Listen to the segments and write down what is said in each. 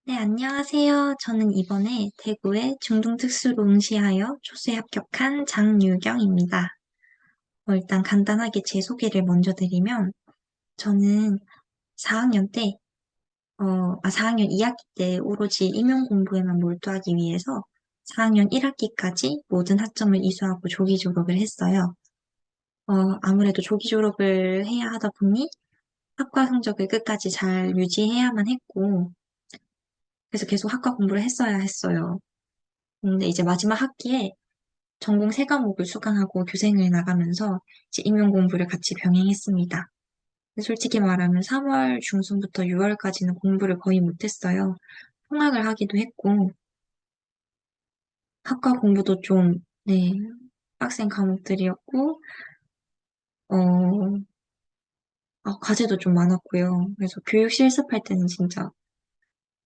네, 안녕하세요. 저는 이번에 대구의 중등특수로 응시하여 초수에 합격한 장유경입니다. 일단 간단하게 제 소개를 먼저 드리면, 저는 4학년 4학년 2학기 때 오로지 임용 공부에만 몰두하기 위해서 4학년 1학기까지 모든 학점을 이수하고 조기 졸업을 했어요. 아무래도 조기 졸업을 해야 하다 보니 학과 성적을 끝까지 잘 유지해야만 했고, 그래서 계속 학과 공부를 했어야 했어요. 근데 이제 마지막 학기에 전공 세 과목을 수강하고 교생을 나가면서 이제 임용 공부를 같이 병행했습니다. 근데 솔직히 말하면 3월 중순부터 6월까지는 공부를 거의 못했어요. 통학을 하기도 했고, 학과 공부도 좀, 네, 빡센 과목들이었고, 어, 과제도 좀 많았고요. 그래서 교육 실습할 때는 진짜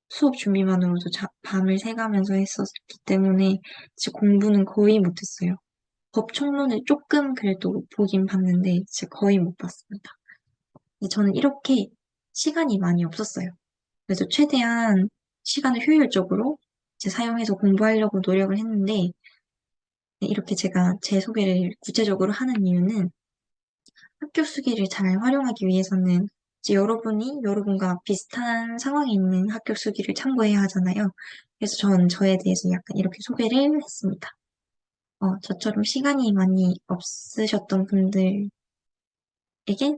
수업 준비만으로도 밤을 새가면서 했었기 때문에 진짜 공부는 거의 못했어요. 법총론을 조금 그래도 보긴 봤는데 진짜 거의 못 봤습니다. 근데 저는 이렇게 시간이 많이 없었어요. 그래서 최대한 시간을 효율적으로 이제 사용해서 공부하려고 노력을 했는데 네, 이렇게 제가 제 소개를 구체적으로 하는 이유는 학교 수기를 잘 활용하기 위해서는 이제 여러분과 비슷한 상황에 있는 학교 수기를 참고해야 하잖아요. 그래서 전 저에 대해서 약간 이렇게 소개를 했습니다. 저처럼 시간이 많이 없으셨던 분들에게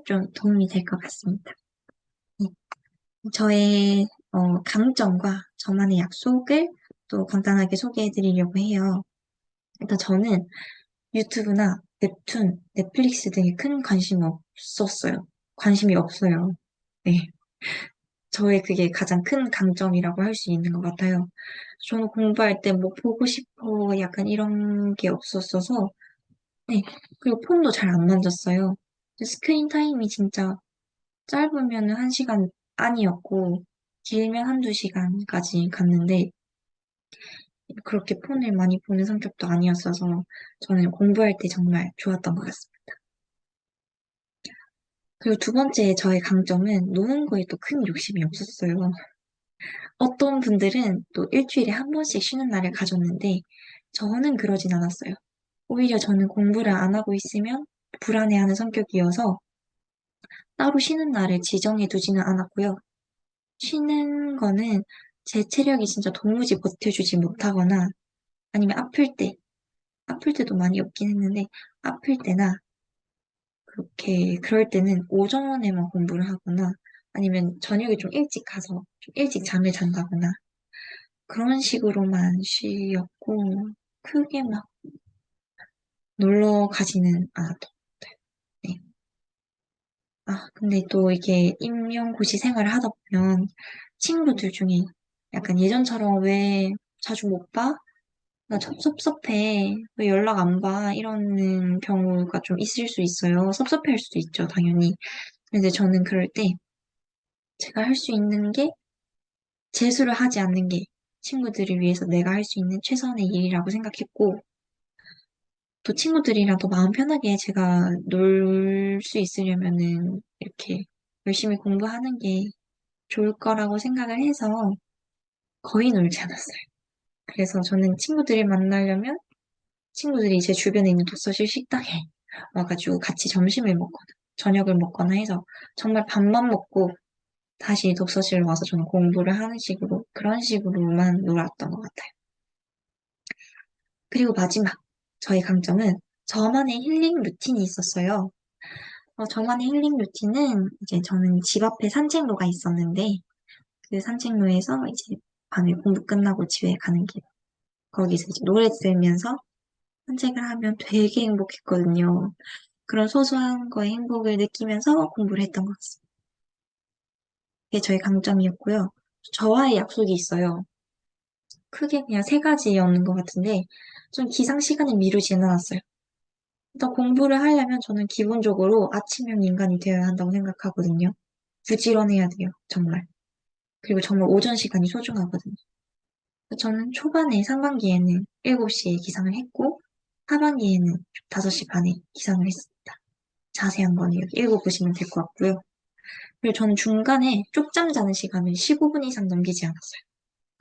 좀 도움이 될 것 같습니다. 네. 저의 강점과 저만의 약속을 또 간단하게 소개해 드리려고 해요. 일단 저는 유튜브나 웹툰, 넷플릭스 등에 큰 관심이 없었어요. 관심이 없어요. 네. 저의 그게 가장 큰 강점이라고 할 수 있는 것 같아요. 저는 공부할 때 뭐 보고 싶어 약간 이런 게 없었어서, 네. 그리고 폰도 잘 안 만졌어요. 스크린 타임이 진짜 짧으면 1시간 아니었고, 길면 한두 시간까지 갔는데, 그렇게 폰을 많이 보는 성격도 아니었어서, 저는 공부할 때 정말 좋았던 것 같습니다. 그리고 두 번째 저의 강점은 노는 거에 또 큰 욕심이 없었어요. 어떤 분들은 또 일주일에 한 번씩 쉬는 날을 가졌는데, 저는 그러진 않았어요. 오히려 저는 공부를 안 하고 있으면 불안해하는 성격이어서 따로 쉬는 날을 지정해 두지는 않았고요. 쉬는 거는 제 체력이 진짜 도무지 버텨주지 못하거나 아니면 아플 때도 많이 없긴 했는데 아플 때나 그럴 때는 오전에만 공부를 하거나 아니면 저녁에 좀 일찍 가서 좀 일찍 잠을 잔다거나 그런 식으로만 쉬었고 크게 막 놀러 가지는 않았던 것 같아요. 네. 근데 또 이게 임용고시 생활을 하다 보면 친구들 중에 약간 예전처럼 왜 자주 못 봐? 나 섭섭해. 왜 연락 안 봐? 이러는 경우가 좀 있을 수 있어요. 섭섭할 수도 있죠, 당연히. 근데 저는 그럴 때 제가 할 수 있는 게 재수를 하지 않는 게 친구들을 위해서 내가 할 수 있는 최선의 일이라고 생각했고, 또 친구들이랑 더 마음 편하게 제가 놀 수 있으려면은 이렇게 열심히 공부하는 게 좋을 거라고 생각을 해서 거의 놀지 않았어요. 그래서 저는 친구들을 만나려면 친구들이 제 주변에 있는 독서실 식당에 와가지고 같이 점심을 먹거나 저녁을 먹거나 해서 정말 밥만 먹고 다시 독서실 와서 저는 공부를 하는 식으로 그런 식으로만 놀았던 것 같아요. 그리고 마지막 저의 강점은 저만의 힐링 루틴이 있었어요. 저만의 힐링 루틴은 이제 저는 집 앞에 산책로가 있었는데 그 산책로에서 이제 밤에 공부 끝나고 집에 가는 길 거기서 이제 노래 들으면서 산책을 하면 되게 행복했거든요. 그런 소소한 거에 행복을 느끼면서 공부를 했던 것 같습니다. 그게 저의 강점이었고요. 저와의 약속이 있어요. 크게 그냥 세 가지였는 것 같은데, 좀 기상 시간을 미루지는 않았어요. 일단 공부를 하려면 저는 기본적으로 아침형 인간이 되어야 한다고 생각하거든요. 부지런해야 돼요, 정말. 그리고 정말 오전 시간이 소중하거든요. 저는 초반에 상반기에는 7시에 기상을 했고, 하반기에는 5시 반에 기상을 했습니다. 자세한 건 여기 읽어보시면 될 것 같고요. 그리고 저는 중간에 쪽잠 자는 시간을 15분 이상 넘기지 않았어요.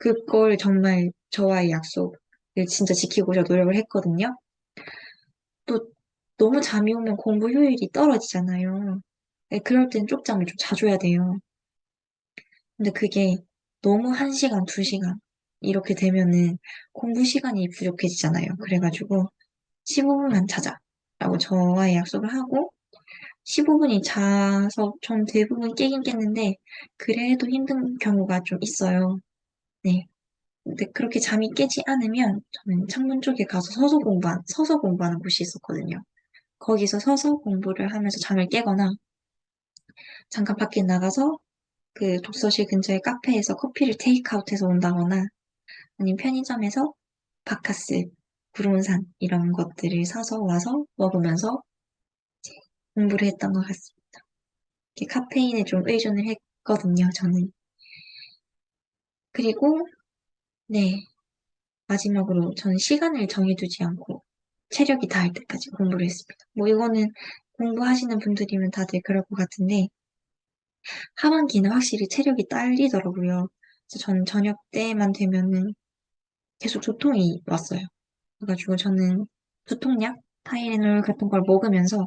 그걸 정말 저와의 약속을 진짜 지키고자 노력을 했거든요. 또 너무 잠이 오면 공부 효율이 떨어지잖아요. 네, 그럴 땐 쪽잠을 좀 자주 해야 돼요. 근데 그게 너무 1시간, 2시간 이렇게 되면은 공부 시간이 부족해지잖아요. 그래가지고 15분만 자자 라고 저와의 약속을 하고 15분이 자서 전 대부분 깨긴 깼는데 그래도 힘든 경우가 좀 있어요. 네. 근데 그렇게 잠이 깨지 않으면 저는 창문 쪽에 가서 서서 공부하는 곳이 있었거든요. 거기서 서서 공부를 하면서 잠을 깨거나 잠깐 밖에 나가서 그 독서실 근처의 카페에서 커피를 테이크아웃해서 온다거나 아니면 편의점에서 바카스, 구론산 이런 것들을 사서 와서 먹으면서 공부를 했던 것 같습니다. 이렇게 카페인에 좀 의존을 했거든요, 저는. 그리고 네, 마지막으로 저는 시간을 정해두지 않고 체력이 닿을 때까지 공부를 했습니다. 뭐 이거는 공부하시는 분들이면 다들 그럴 것 같은데 하반기는 확실히 체력이 딸리더라고요. 그래서 저는 저녁 때만 되면은 계속 두통이 왔어요. 그래가지고 저는 두통약, 타이레놀 같은 걸 먹으면서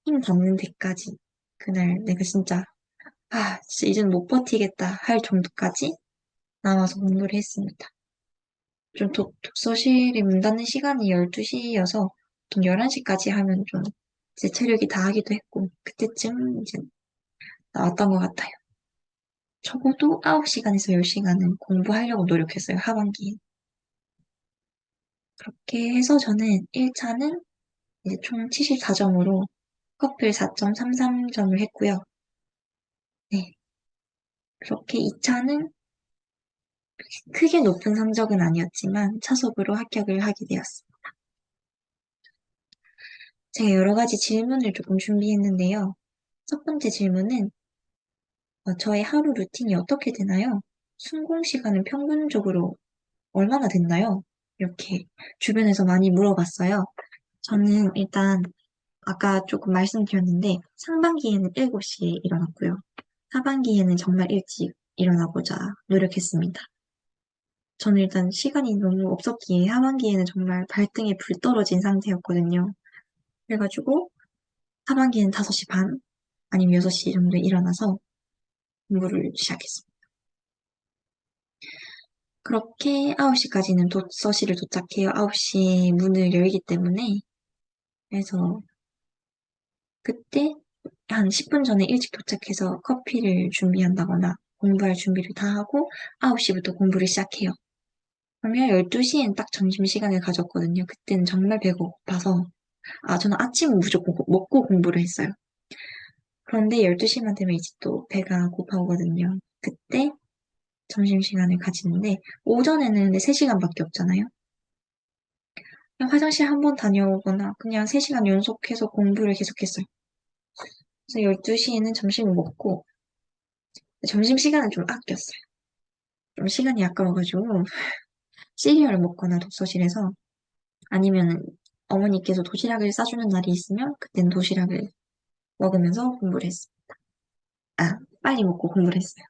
힘 닿는 데까지 그날 내가 진짜 진짜 이제는 못 버티겠다 할 정도까지 나와서 공부를 했습니다. 좀 독서실이 문 닫는 시간이 12시여서 보통 11시까지 하면 좀 제 체력이 다하기도 했고 그때쯤 이제 나왔던 것 같아요. 적어도 9시간에서 10시간은 공부하려고 노력했어요, 하반기에. 그렇게 해서 저는 1차는 이제 총 74점으로 커플 4.33점을 했고요. 네. 그렇게 2차는 크게 높은 성적은 아니었지만 차속으로 합격을 하게 되었습니다. 제가 여러 가지 질문을 조금 준비했는데요. 첫 번째 질문은 저의 하루 루틴이 어떻게 되나요? 순공 시간은 평균적으로 얼마나 됐나요? 이렇게 주변에서 많이 물어봤어요. 저는 일단 아까 조금 말씀드렸는데 상반기에는 7시에 일어났고요. 하반기에는 정말 일찍 일어나고자 노력했습니다. 저는 일단 시간이 너무 없었기에 하반기에는 정말 발등에 불 떨어진 상태였거든요. 그래가지고 하반기에는 5시 반 아니면 6시 정도에 일어나서 공부를 시작했습니다. 그렇게 9시까지는 독서실을 도착해요. 9시에 문을 열기 때문에. 그래서 그때 한 10분 전에 일찍 도착해서 커피를 준비한다거나 공부할 준비를 다 하고 9시부터 공부를 시작해요. 그러면 12시엔 딱 점심시간을 가졌거든요. 그때는 정말 배가 고파서, 저는 아침은 무조건 먹고 공부를 했어요. 그런데 12시만 되면 이제 또 배가 고파오거든요. 그때 점심시간을 가지는데, 오전에는 근데 3시간밖에 없잖아요. 그냥 화장실 한 번 다녀오거나 그냥 3시간 연속해서 공부를 계속했어요. 그래서 12시에는 점심을 먹고, 점심시간은 좀 아꼈어요. 좀 시간이 아까워가지고, 시리얼을 먹거나 독서실에서, 아니면은 어머니께서 도시락을 싸주는 날이 있으면, 그땐 도시락을 먹으면서 공부를 했어요. 빨리 먹고 공부를 했어요.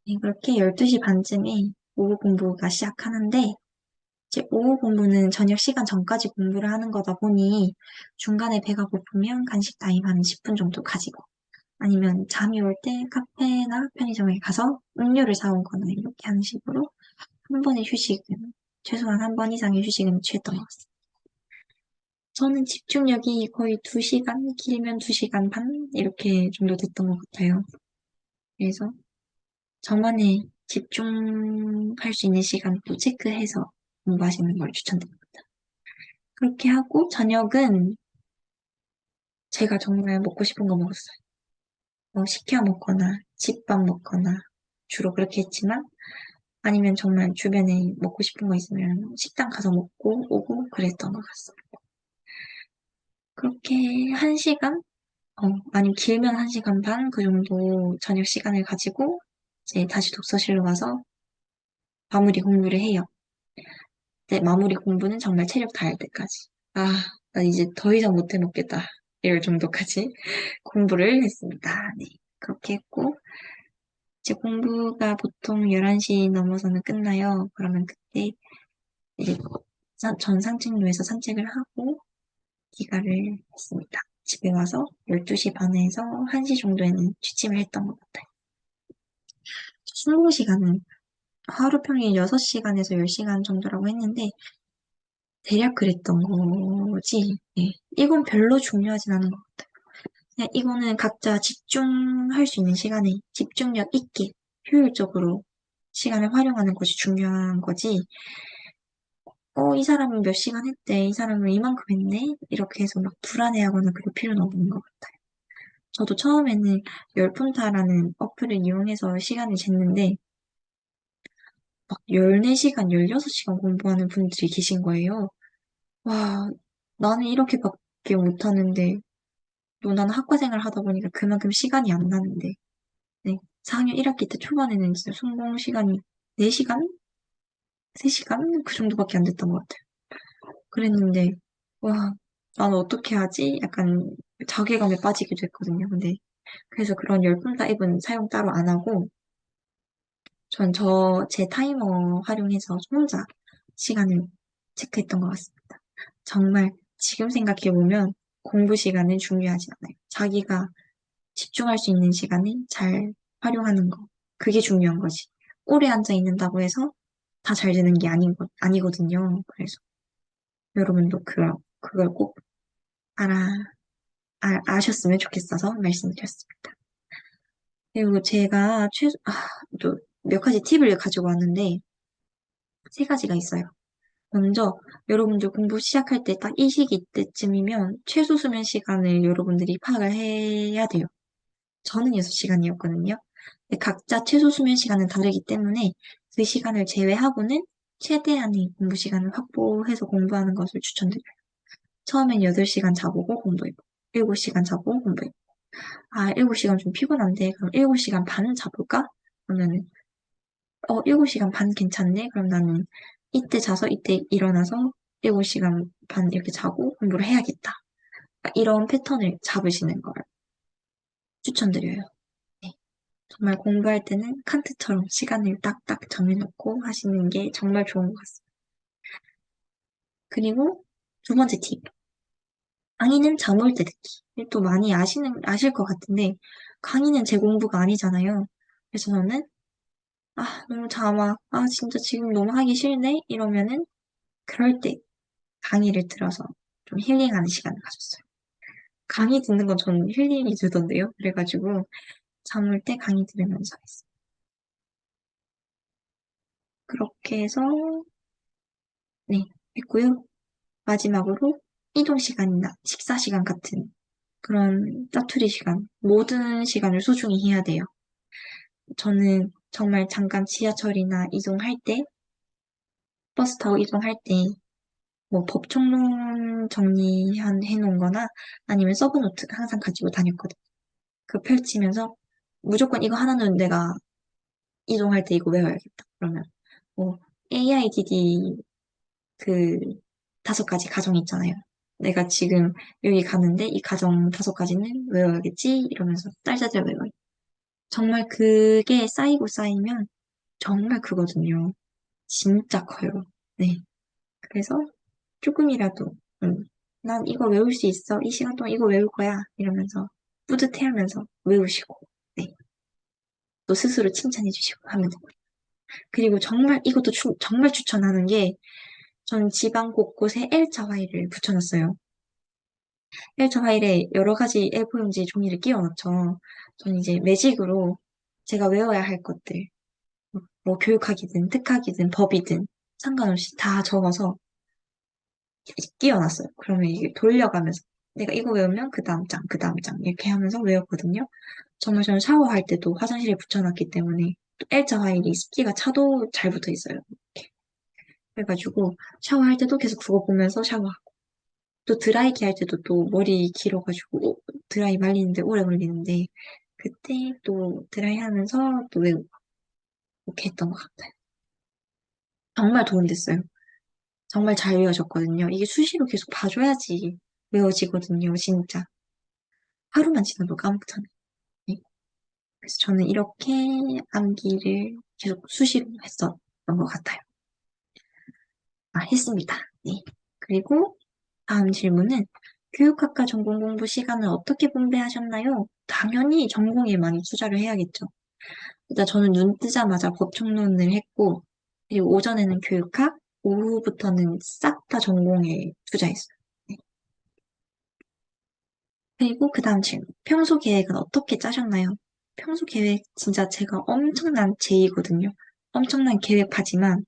네, 그렇게 12시 반쯤에 오후 공부가 시작하는데, 이제 오후 공부는 저녁 시간 전까지 공부를 하는 거다 보니, 중간에 배가 고프면 간식 타임 한 10분 정도 가지고, 아니면 잠이 올 때 카페나 편의점에 가서 음료를 사오거나 이렇게 하는 식으로 한 번의 휴식은, 최소한 한 번 이상의 휴식은 취했던 것 같습니다. 저는 집중력이 거의 2시간, 길면 2시간 반? 이렇게 정도 됐던 것 같아요. 그래서 저만의 집중할 수 있는 시간도 체크해서 공부하시는 걸 추천드립니다. 그렇게 하고 저녁은 제가 정말 먹고 싶은 거 먹었어요. 뭐 시켜 먹거나 집밥 먹거나 주로 그렇게 했지만 아니면 정말 주변에 먹고 싶은 거 있으면 식당 가서 먹고 오고 그랬던 것 같습니다. 그렇게 1시간? 아니면 길면 1시간 반? 그 정도 저녁 시간을 가지고 이제 다시 독서실로 와서 마무리 공부를 해요. 네, 마무리 공부는 정말 체력 다할 때까지. 나 이제 더 이상 못해 먹겠다. 이럴 정도까지 공부를 했습니다. 네, 그렇게 했고, 제 공부가 보통 11시 넘어서는 끝나요. 그러면 그때 이제 전 산책로에서 산책을 하고 기가를 했습니다. 집에 와서 12시 반에서 1시 정도에는 취침을 했던 것 같아요. 수능 시간은 하루 평일 6시간에서 10시간 정도라고 했는데 대략 그랬던 거지. 네. 이건 별로 중요하진 않은 것 같아요. 그냥 이거는 각자 집중할 수 있는 시간에 집중력 있게 효율적으로 시간을 활용하는 것이 중요한 거지. 이 사람은 몇 시간 했대, 이 사람은 이만큼 했네? 이렇게 해서 막 불안해하거나 그럴 필요는 없는 것 같아요. 저도 처음에는 열품타라는 어플을 이용해서 시간을 쟀는데, 막 14시간, 16시간 공부하는 분들이 계신 거예요. 와, 나는 이렇게밖에 못하는데, 또 나는 학과생활 하다 보니까 그만큼 시간이 안 나는데, 네. 4학년 1학기 때 초반에는 진짜 순공 시간이 4시간? 3시간? 그 정도밖에 안 됐던 것 같아요. 그랬는데, 와, 나는 어떻게 하지? 약간 자괴감에 빠지기도 했거든요. 근데, 그래서 그런 열분다 앱은 사용 따로 안 하고, 제 타이머 활용해서 혼자 시간을 체크했던 것 같습니다. 정말 지금 생각해보면 공부 시간은 중요하지 않아요. 자기가 집중할 수 있는 시간을 잘 활용하는 거. 그게 중요한 거지. 오래 앉아 있는다고 해서 다 잘 되는 게 아니거든요. 그래서 여러분도 그걸 꼭 알아, 아셨으면 좋겠어서 말씀드렸습니다. 그리고 제가 또 몇 가지 팁을 가지고 왔는데, 세 가지가 있어요. 먼저, 여러분들 공부 시작할 때 딱 이 시기 때쯤이면 최소 수면 시간을 여러분들이 파악을 해야 돼요. 저는 6시간이었거든요. 근데 각자 최소 수면 시간은 다르기 때문에 그 시간을 제외하고는 최대한의 공부 시간을 확보해서 공부하는 것을 추천드려요. 처음엔 8시간 자보고 공부해보고, 7시간 자보고 공부해보고. 7시간 좀 피곤한데, 그럼 7시간 반 자볼까? 그러면은, 7시간 반 괜찮네? 그럼 나는 이때 자서 이때 일어나서 7시간 반 이렇게 자고 공부를 해야겠다. 그러니까 이런 패턴을 잡으시는 걸 추천드려요. 네. 정말 공부할 때는 칸트처럼 시간을 딱딱 정해놓고 하시는 게 정말 좋은 것 같습니다. 그리고 두 번째 팁. 강의는 잠 올 때 듣기. 또 많이 아실 것 같은데, 강의는 제 공부가 아니잖아요. 그래서 저는, 너무 잠아. 진짜 지금 너무 하기 싫네? 이러면은, 그럴 때 강의를 들어서 좀 힐링하는 시간을 가졌어요. 강의 듣는 건 전 힐링이 되던데요. 그래가지고, 잠 올 때 강의 들으면서 했어요. 그렇게 해서, 네, 했고요. 마지막으로, 이동 시간이나 식사 시간 같은 그런 짜투리 시간, 모든 시간을 소중히 해야 돼요. 저는 정말 잠깐 지하철이나 이동할 때, 버스 타고 이동할 때, 뭐 법총론 해놓은 거나 아니면 서브노트 항상 가지고 다녔거든요. 그 펼치면서 무조건 이거 하나는 내가 이동할 때 이거 외워야겠다. 그러면 뭐 AIDD 그 5가지 가정 있잖아요. 내가 지금 여기 가는데 이 가정 5가지는 외워야겠지? 이러면서 딸자들 외워요. 정말 그게 쌓이고 쌓이면 정말 크거든요. 진짜 커요. 네. 그래서 조금이라도, 난 이거 외울 수 있어. 이 시간 동안 이거 외울 거야. 이러면서 뿌듯해하면서 외우시고, 네. 또 스스로 칭찬해 주시고 하면 되고요. 그리고 정말 이것도 정말 추천하는 게, 전 지방 곳곳에 L자 화일을 붙여놨어요. L자 화일에 여러 가지 A4용지 종이를 끼워넣죠. 전 이제 매직으로 제가 외워야 할 것들, 뭐 교육학이든 특학이든 법이든 상관없이 다 적어서 끼워놨어요. 그러면 이게 돌려가면서 내가 이거 외우면 그 다음 장, 그 다음 장 이렇게 하면서 외웠거든요. 정말 저는 샤워할 때도 화장실에 붙여놨기 때문에 또 L자 화일이 습기가 차도 잘 붙어 있어요. 이렇게. 그래가지고 샤워할 때도 계속 그거 보면서 샤워하고 또 드라이기 할 때도 또 머리 길어가지고 드라이 말리는데 오래 걸리는데 그때 또 드라이 하면서 또 외우고 이렇게 했던 것 같아요. 정말 도움 됐어요. 정말 잘 외워졌거든요. 이게 수시로 계속 봐줘야지 외워지거든요, 진짜. 하루만 지나도 까먹잖아요. 네. 그래서 저는 이렇게 암기를 계속 수시로 했었던 것 같아요. 했습니다. 네. 그리고 다음 질문은 교육학과 전공 공부 시간을 어떻게 분배하셨나요? 당연히 전공에 많이 투자를 해야겠죠. 일단 저는 눈 뜨자마자 법총론을 했고, 그리고 오전에는 교육학, 오후부터는 싹 다 전공에 투자했어요. 네. 그리고 그 다음 질문. 평소 계획은 어떻게 짜셨나요? 평소 계획 진짜 제가 엄청난 제이거든요. 엄청난 계획파지만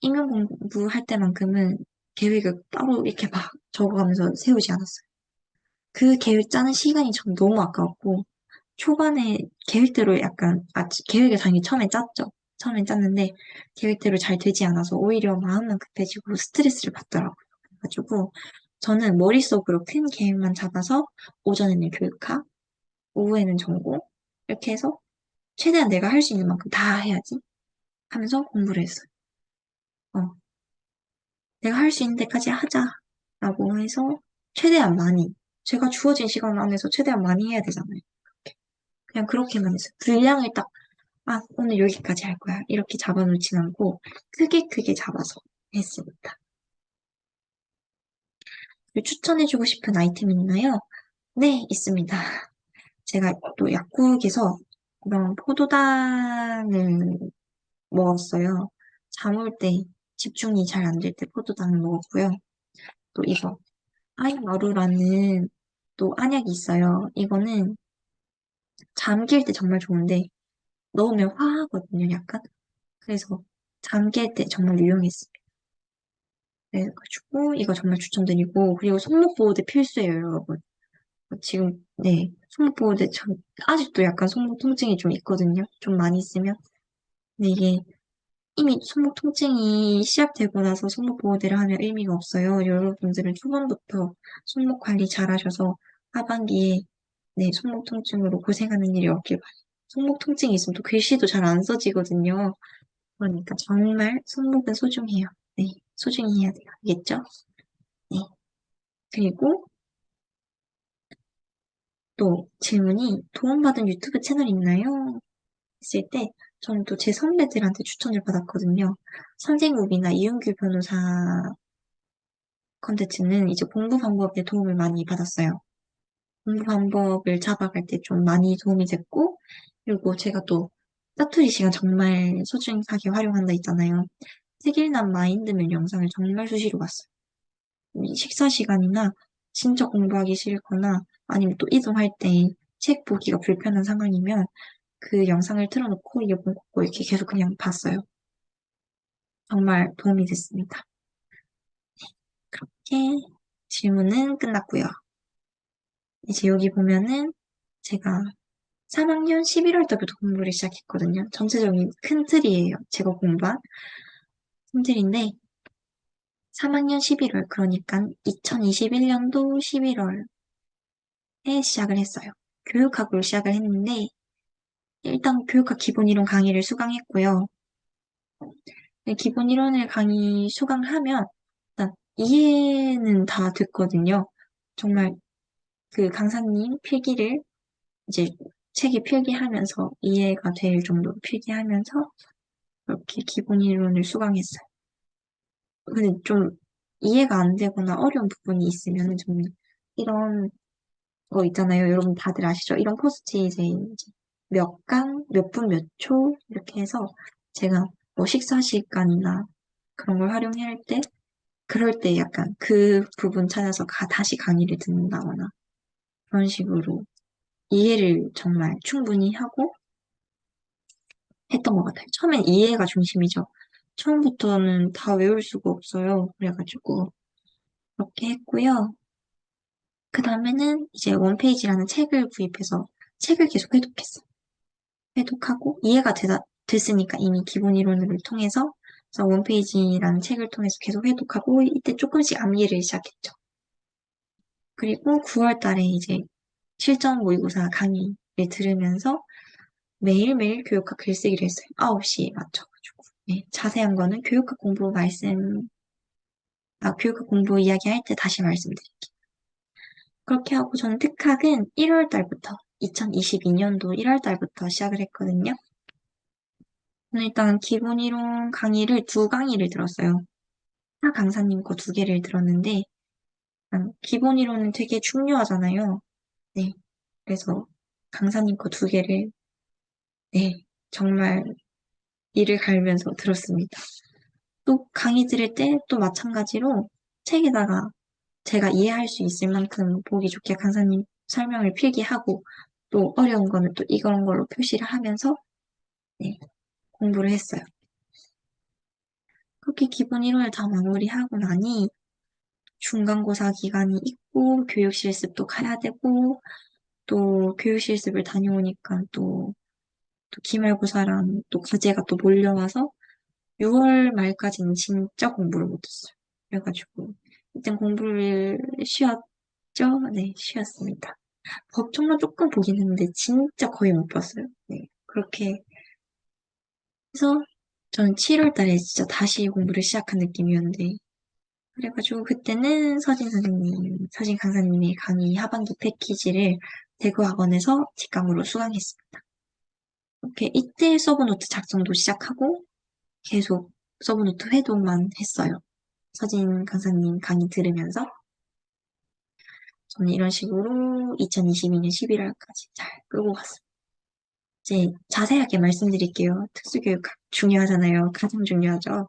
임용 공부할 때만큼은 계획을 따로 이렇게 막 적어가면서 세우지 않았어요. 그 계획 짜는 시간이 전 너무 아까웠고, 초반에 계획대로 약간, 계획을 당연히 처음에 짰죠. 처음에 짰는데, 계획대로 잘 되지 않아서 오히려 마음만 급해지고 스트레스를 받더라고요. 그래가지고, 저는 머릿속으로 큰 계획만 잡아서, 오전에는 교육학, 오후에는 전공, 이렇게 해서, 최대한 내가 할 수 있는 만큼 다 해야지 하면서 공부를 했어요. 어, 내가 할 수 있는 데까지 하자라고 해서, 최대한 많이, 제가 주어진 시간 안에서 최대한 많이 해야 되잖아요. 그냥 그렇게만 했어요. 분량을 딱 오늘 여기까지 할 거야. 이렇게 잡아놓진 않고, 크게 크게 잡아서 했습니다. 그리고 추천해주고 싶은 아이템 있나요? 네, 있습니다. 제가 또 약국에서 그런 포도당을 먹었어요. 잠올 때, 집중이 잘 안 될 때 포도당을 먹었고요. 또 이거, 아이마루라는 또 안약이 있어요. 이거는 잠길 때 정말 좋은데, 넣으면 화하거든요, 약간. 그래서 잠길 때 정말 유용했어요. 그래가지고 이거 정말 추천드리고 그리고 손목 보호대 필수예요, 여러분. 지금 네 손목 보호대 전 아직도 약간 손목 통증이 좀 있거든요. 좀 많이 쓰면. 근데 이게 이미 손목 통증이 시작되고 나서 손목 보호대를 하면 의미가 없어요. 여러분들은 초반부터 손목 관리 잘 하셔서 하반기에 네 손목 통증으로 고생하는 일이 없길 바래요. 손목 통증이 있으면 또 글씨도 잘 안 써지거든요. 그러니까 정말 손목은 소중해요. 네, 소중히 해야 돼요. 알겠죠? 네. 그리고 또 질문이 도움받은 유튜브 채널 있나요? 했을 때 저는 또 제 선배들한테 추천을 받았거든요. 선생우비나 이은규 변호사 컨텐츠는 이제 공부 방법에 도움을 많이 받았어요. 공부 방법을 잡아갈 때 좀 많이 도움이 됐고, 그리고 제가 또 짜투리 시간 정말 소중하게 활용한다 했잖아요. 책읽남 마인드맵 영상을 정말 수시로 봤어요. 이 식사 시간이나 진짜 공부하기 싫거나 아니면 또 이동할 때 책 보기가 불편한 상황이면 그 영상을 틀어놓고 이어폰 꽂고 이렇게 계속 그냥 봤어요. 정말 도움이 됐습니다. 그렇게 질문은 끝났고요. 이제 여기 보면은 제가 3학년 11월 때부터 공부를 시작했거든요. 전체적인 큰 틀이에요. 제가 공부한 큰 틀인데 3학년 11월 그러니까 2021년도 11월에 시작을 했어요. 교육학으로 시작을 했는데 일단 교육학 기본 이론 강의를 수강했고요. 네, 기본 이론을 강의 수강하면 일단 이해는 다 됐거든요. 정말 그 강사님 필기를 이제 책에 필기하면서 이해가 될 정도로 필기하면서 그렇게 기본 이론을 수강했어요. 근데 좀 이해가 안 되거나 어려운 부분이 있으면 좀 이런 거 있잖아요. 여러분 다들 아시죠? 이런 포스트잇에 이제 몇 강, 몇 분, 몇 초 이렇게 해서 제가 뭐 식사 시간이나 그런 걸 활용할 때 그럴 때 약간 그 부분 찾아서 다시 강의를 듣는다거나 그런 식으로 이해를 정말 충분히 하고 했던 것 같아요. 처음엔 이해가 중심이죠. 처음부터는 다 외울 수가 없어요. 그래가지고 그렇게 했고요. 그 다음에는 이제 원페이지라는 책을 구입해서 책을 계속 회독했어요. 회독하고 이해가 됐으니까 이미 기본 이론을 통해서 그래서 원페이지라는 책을 통해서 계속 회독하고 이때 조금씩 암기를 시작했죠. 그리고 9월 달에 이제 실전 모의고사 강의를 들으면서 매일매일 교육학 글쓰기를 했어요. 9시에 맞춰가지고. 네, 자세한 거는 교육학 공부 이야기할 때 다시 말씀드릴게요. 그렇게 하고 저는 특학은 1월 달부터 2022년도 1월 달부터 시작을 했거든요. 저는 일단 기본 이론 강의를 두 강의를 들었어요. 타 강사님 거 두 개를 들었는데, 일단 기본 이론은 되게 중요하잖아요. 네. 그래서 강사님 거 두 개를, 네. 정말 이를 갈면서 들었습니다. 또 강의 들을 때 또 마찬가지로 책에다가 제가 이해할 수 있을 만큼 보기 좋게 강사님 설명을 필기하고 또 어려운 거는 또 이런 걸로 표시를 하면서 네, 공부를 했어요. 그렇게 기본 1호를 다 마무리하고 나니 중간고사 기간이 있고 교육 실습도 가야 되고 또 교육 실습을 다녀오니까 또 기말고사랑 또 과제가 또 몰려와서 6월 말까지는 진짜 공부를 못했어요. 그래가지고 일단 공부를 쉬었죠? 네, 쉬었습니다. 법정만 조금 보긴 했는데 진짜 거의 못 봤어요. 네, 그렇게 해서 저는 7월 달에 진짜 다시 공부를 시작한 느낌이었는데 그래가지고 그때는 서진 강사님의 강의 하반기 패키지를 대구학원에서 직강으로 수강했습니다. 이렇게 이때 서브노트 작성도 시작하고 계속 서브노트 회독만 했어요. 서진 강사님 강의 들으면서 저는 이런 식으로 2022년 11월까지 잘 끌고 갔습니다. 이제 자세하게 말씀드릴게요. 특수교육학 중요하잖아요. 가장 중요하죠.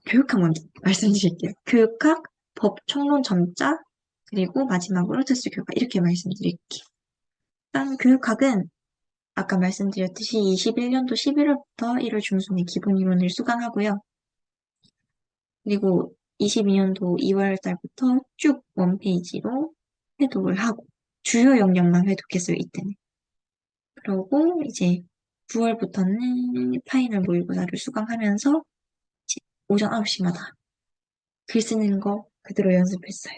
교육학 먼저 말씀드릴게요. 교육학, 법총론 점자, 그리고 마지막으로 특수교육학 이렇게 말씀드릴게요. 일단 교육학은 아까 말씀드렸듯이 21년도 11월부터 1월 중순에 기본 이론을 수강하고요. 그리고 22년도 2월 달부터 쭉 원페이지로 회독을 하고 주요 영역만 회독했어요, 이때는. 그러고 이제 9월부터는 파이널 모의고사를 수강하면서 이제 오전 9시마다 글 쓰는 거 그대로 연습했어요.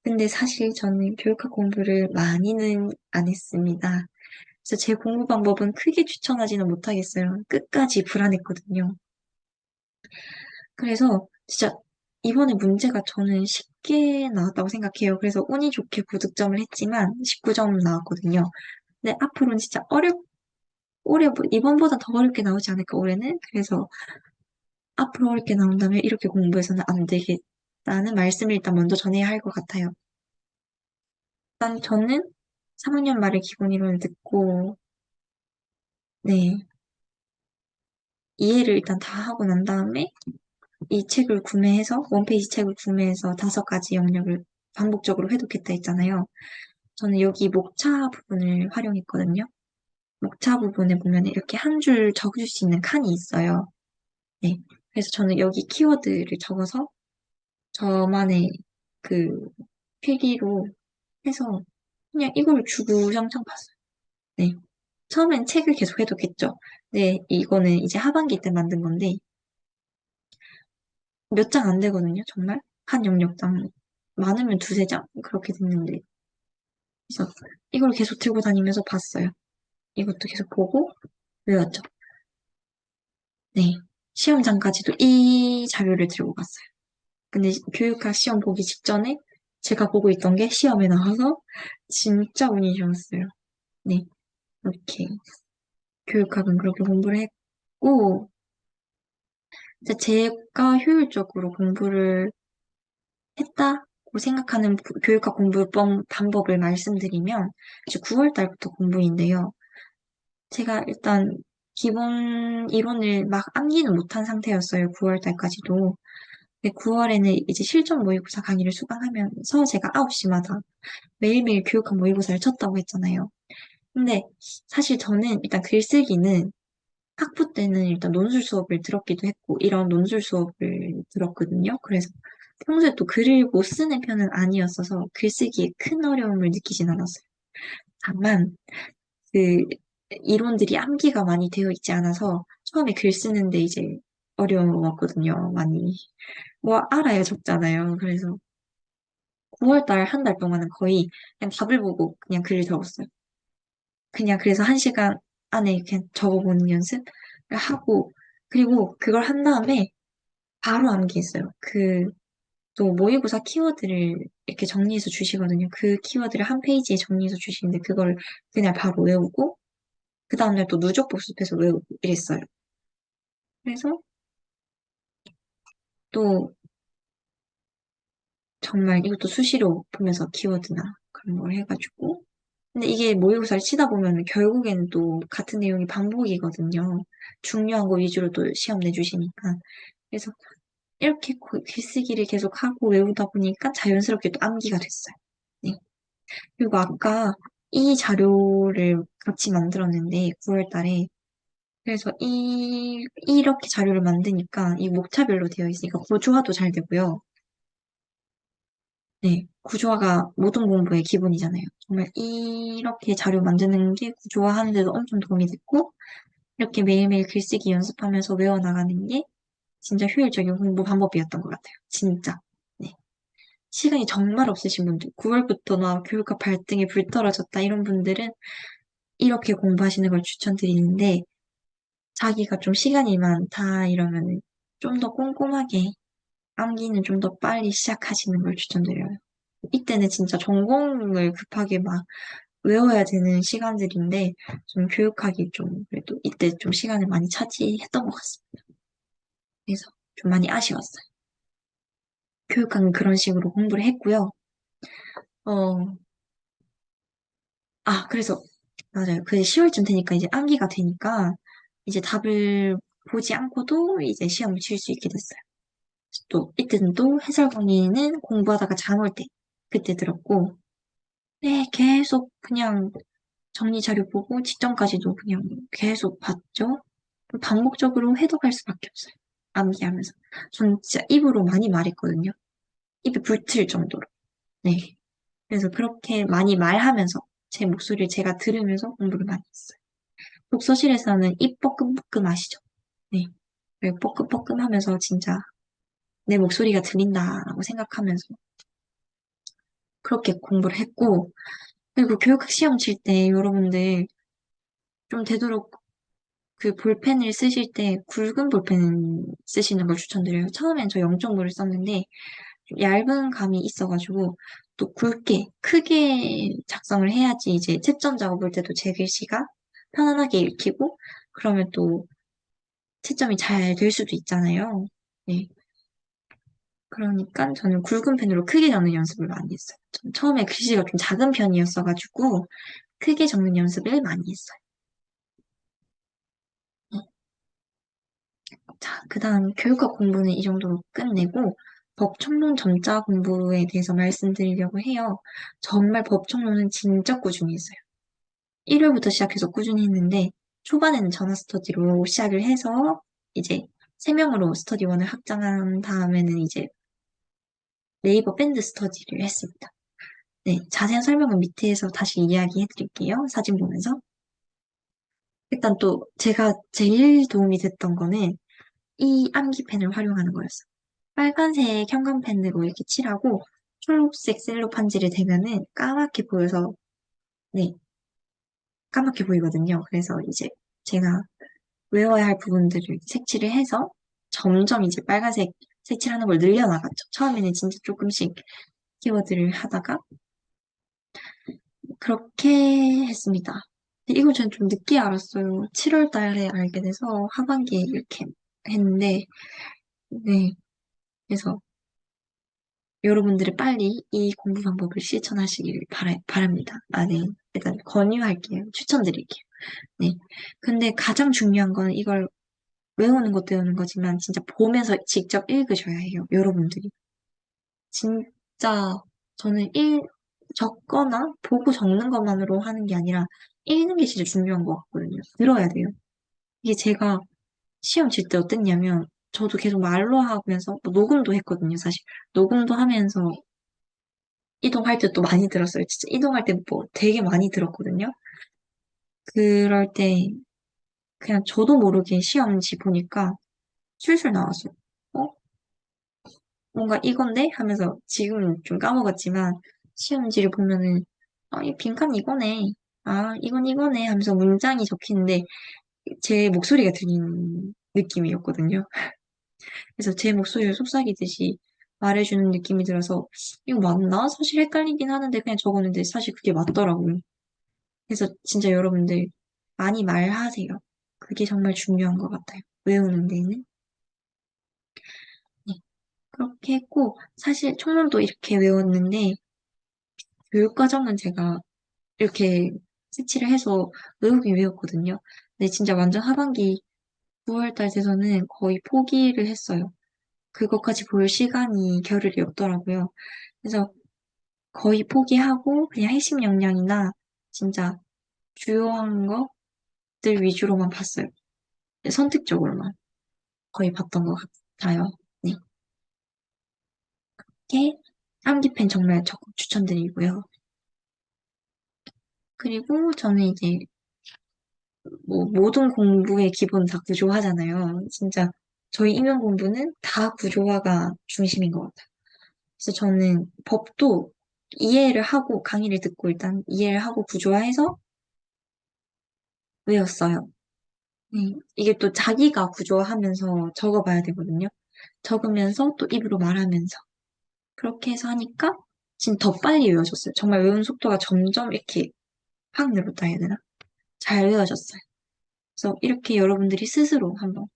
근데 사실 저는 교육학 공부를 많이는 안 했습니다. 그래서 제 공부 방법은 크게 추천하지는 못하겠어요. 끝까지 불안했거든요. 그래서 진짜 이번에 문제가 저는 쉽게 나왔다고 생각해요. 그래서 운이 좋게 고득점을 했지만 19점 나왔거든요. 근데 앞으로는 진짜 이번보다 더 어렵게 나오지 않을까, 올해는? 그래서 앞으로 어렵게 나온다면 이렇게 공부해서는 안 되겠다는 말씀을 일단 먼저 전해야 할 것 같아요. 일단 저는 3학년 말에 기본 이론을 듣고, 네, 이해를 일단 다 하고 난 다음에 이 책을 구매해서, 원페이지 책을 구매해서 5가지 영역을 반복적으로 회독했다 했잖아요. 저는 여기 목차 부분을 활용했거든요. 목차 부분에 보면 이렇게 한 줄 적을 수 있는 칸이 있어요. 네. 그래서 저는 여기 키워드를 적어서 저만의 그 필기로 해서 그냥 이걸 주구장창 봤어요. 네. 처음엔 책을 계속 해독했죠. 네, 이거는 이제 하반기 때 만든 건데 몇 장 안 되거든요, 정말. 한 영역당 많으면 두세 장 그렇게 됐는데 그래서 이걸 계속 들고 다니면서 봤어요. 이것도 계속 보고 외웠죠. 네. 시험장까지도 이 자료를 들고 갔어요. 근데 교육학 시험 보기 직전에 제가 보고 있던 게 시험에 나와서 진짜 운이 좋았어요. 네. 이렇게 교육학은 그렇게 공부를 했고 이제 제가 효율적으로 공부를 했다고 생각하는 교육학 방법을 말씀드리면 이제 9월 달부터 공부인데요. 제가 일단 기본 이론을 막 암기는 못한 상태였어요. 9월 달까지도. 근데 9월에는 이제 실전 모의고사 강의를 수강하면서 제가 9시마다 매일매일 교육학 모의고사를 쳤다고 했잖아요. 근데 사실 저는 일단 글쓰기는 학부 때는 일단 논술 수업을 들었기도 했고, 이런 논술 수업을 들었거든요. 그래서 평소에 또 글을 못 쓰는 편은 아니었어서 글쓰기에 큰 어려움을 느끼진 않았어요. 다만, 그, 이론들이 암기가 많이 되어 있지 않아서 처음에 글 쓰는데 이제 어려웠거든요. 많이. 뭐 알아야 적잖아요. 그래서 9월 달, 한 달 동안은 거의 그냥 답을 보고 그냥 글을 적었어요. 그냥 그래서 1시간 안에 그냥 적어보는 연습을 하고, 그리고 그걸 한 다음에 바로 암기했어요. 그 또 모의고사 키워드를 이렇게 정리해서 주시거든요. 그 키워드를 한 페이지에 정리해서 주시는데 그걸 그날 바로 외우고 그 다음날 또 누적 복습해서 외우고 이랬어요. 그래서 또 정말 이것도 수시로 보면서 키워드나 그런 걸 해가지고 근데 이게 모의고사를 치다 보면 결국에는 또 같은 내용이 반복이거든요. 중요한 거 위주로 또 시험 내주시니까. 그래서 이렇게 글쓰기를 계속 하고 외우다 보니까 자연스럽게 또 암기가 됐어요. 네. 그리고 아까 이 자료를 같이 만들었는데 9월 달에 그래서 이렇게 자료를 만드니까 이 목차별로 되어 있으니까 구조화도 잘 되고요. 네, 구조화가 모든 공부의 기본이잖아요. 정말 이렇게 자료 만드는 게 구조화하는 데도 엄청 도움이 됐고 이렇게 매일매일 글쓰기 연습하면서 외워나가는 게 진짜 효율적인 공부 방법이었던 것 같아요. 진짜. 네. 시간이 정말 없으신 분들, 9월부터 나 교육과 발등에 불 떨어졌다 이런 분들은 이렇게 공부하시는 걸 추천드리는데 자기가 좀 시간이 많다 이러면 좀 더 꼼꼼하게 암기는 좀 더 빨리 시작하시는 걸 추천드려요. 이때는 진짜 전공을 급하게 막 외워야 되는 시간들인데 좀 교육하기 좀 그래도 이때 좀 시간을 많이 차지했던 것 같습니다. 그래서 좀 많이 아쉬웠어요. 교육학은 그런 식으로 공부를 했고요. 어, 그래서 맞아요. 그 10월쯤 되니까 이제 암기가 되니까 이제 답을 보지 않고도 이제 시험을 칠 수 있게 됐어요. 또 이때는 또 해설강의는 공부하다가 잠 올 때 그때 들었고 네, 계속 그냥 정리 자료 보고 직전까지도 그냥 계속 봤죠. 반복적으로 해독할 수밖에 없어요. 암기하면서. 저는 진짜 입으로 많이 말했거든요. 입이 불틀 정도로. 네. 그래서 그렇게 많이 말하면서 제 목소리를 제가 들으면서 공부를 많이 했어요. 독서실에서는 입 뻐끔뻐끔 아시죠? 네. 네, 뻐끔뻐끔 하면서 진짜 내 목소리가 들린다라고 생각하면서 그렇게 공부를 했고, 그리고 교육학 시험 칠 때 여러분들 좀 되도록 그 볼펜을 쓰실 때 굵은 볼펜 쓰시는 걸 추천드려요. 처음엔 저 0.5를 썼는데 좀 얇은 감이 있어가지고 또 굵게 크게 작성을 해야지 이제 채점 작업할 때도 제 글씨가 편안하게 읽히고 그러면 또 채점이 잘 될 수도 있잖아요. 네. 그러니까 저는 굵은 펜으로 크게 적는 연습을 많이 했어요. 전 처음에 글씨가 좀 작은 편이었어가지고 크게 적는 연습을 많이 했어요. 네. 자, 그다음 교육학 공부는 이 정도로 끝내고 법청론 전자 공부에 대해서 말씀드리려고 해요. 정말 법청론은 진짜 꾸준히 했어요. 1월부터 시작해서 꾸준히 했는데 초반에는 전화 스터디로 시작을 해서 이제 3명으로 스터디원을 확장한 다음에는 이제 네이버 밴드 스터디를 했습니다. 네, 자세한 설명은 밑에서 다시 이야기해 드릴게요. 사진 보면서. 일단 또 제가 제일 도움이 됐던 거는 이 암기펜을 활용하는 거였어요. 빨간색 형광펜으로 이렇게 칠하고 초록색 셀로판지를 대면은 까맣게 보여서 네, 까맣게 보이거든요. 그래서 이제 제가 외워야 할 부분들을 색칠을 해서 점점 이제 빨간색 색칠하는 걸 늘려나갔죠. 처음에는 진짜 조금씩 키워드를 하다가 그렇게 했습니다. 이걸 저는 좀 늦게 알았어요. 7월 달에 알게 돼서 하반기에 이렇게 했는데, 네. 그래서 여러분들이 빨리 이 공부 방법을 실천하시길 바랍니다. 네. 일단 권유할게요. 추천드릴게요. 네. 근데 가장 중요한 건 이걸 외우는 것도 외우는 거지만 진짜 보면서 직접 읽으셔야 해요. 여러분들이. 진짜 저는 적거나 보고 적는 것만으로 하는 게 아니라 읽는 게 진짜 중요한 것 같거든요. 들어야 돼요. 이게 제가 시험 칠 때 어땠냐면 저도 계속 말로 하면서 뭐 녹음도 했거든요, 사실. 녹음도 하면서 이동할 때 또 많이 들었어요. 진짜 이동할 때 뭐 되게 많이 들었거든요. 그럴 때 그냥 저도 모르게 시험지 보니까 술술 나왔어요. 어? 뭔가 이건데? 하면서 지금은 좀 까먹었지만 시험지를 보면은 이 빈칸 이거네. 이건 이거네 하면서 문장이 적히는데 제 목소리가 들리는 느낌이었거든요. 그래서 제 목소리를 속삭이듯이 말해주는 느낌이 들어서 이거 맞나? 사실 헷갈리긴 하는데 그냥 적었는데 사실 그게 맞더라고요. 그래서 진짜 여러분들 많이 말하세요. 그게 정말 중요한 것 같아요. 외우는 데는. 네. 그렇게 했고 사실 총론도 이렇게 외웠는데 교육과정은 제가 이렇게 색칠을 해서 외우긴 외웠거든요. 근데 진짜 완전 하반기 9월 달 돼서는 거의 포기를 했어요. 그것까지 볼 시간이 겨를이 없더라고요. 그래서 거의 포기하고 그냥 핵심 역량이나 진짜 주요한 것들 위주로만 봤어요. 선택적으로만 거의 봤던 것 같아요. 네. 이게 암기펜 정말 적극 추천드리고요. 그리고 저는 이제 뭐 모든 공부의 기본 다 구조화잖아요. 진짜 저희 임용 공부는 다 구조화가 중심인 것 같아요. 그래서 저는 법도 이해를 하고 강의를 듣고 일단 이해를 하고 구조화해서 외웠어요. 네. 이게 또 자기가 구조화하면서 적어봐야 되거든요. 적으면서 또 입으로 말하면서 그렇게 해서 하니까 진짜 더 빨리 외워졌어요. 정말 외우는 속도가 점점 이렇게 확 늘었다 해야 되나? 잘 외워졌어요. 그래서 이렇게 여러분들이 스스로 한번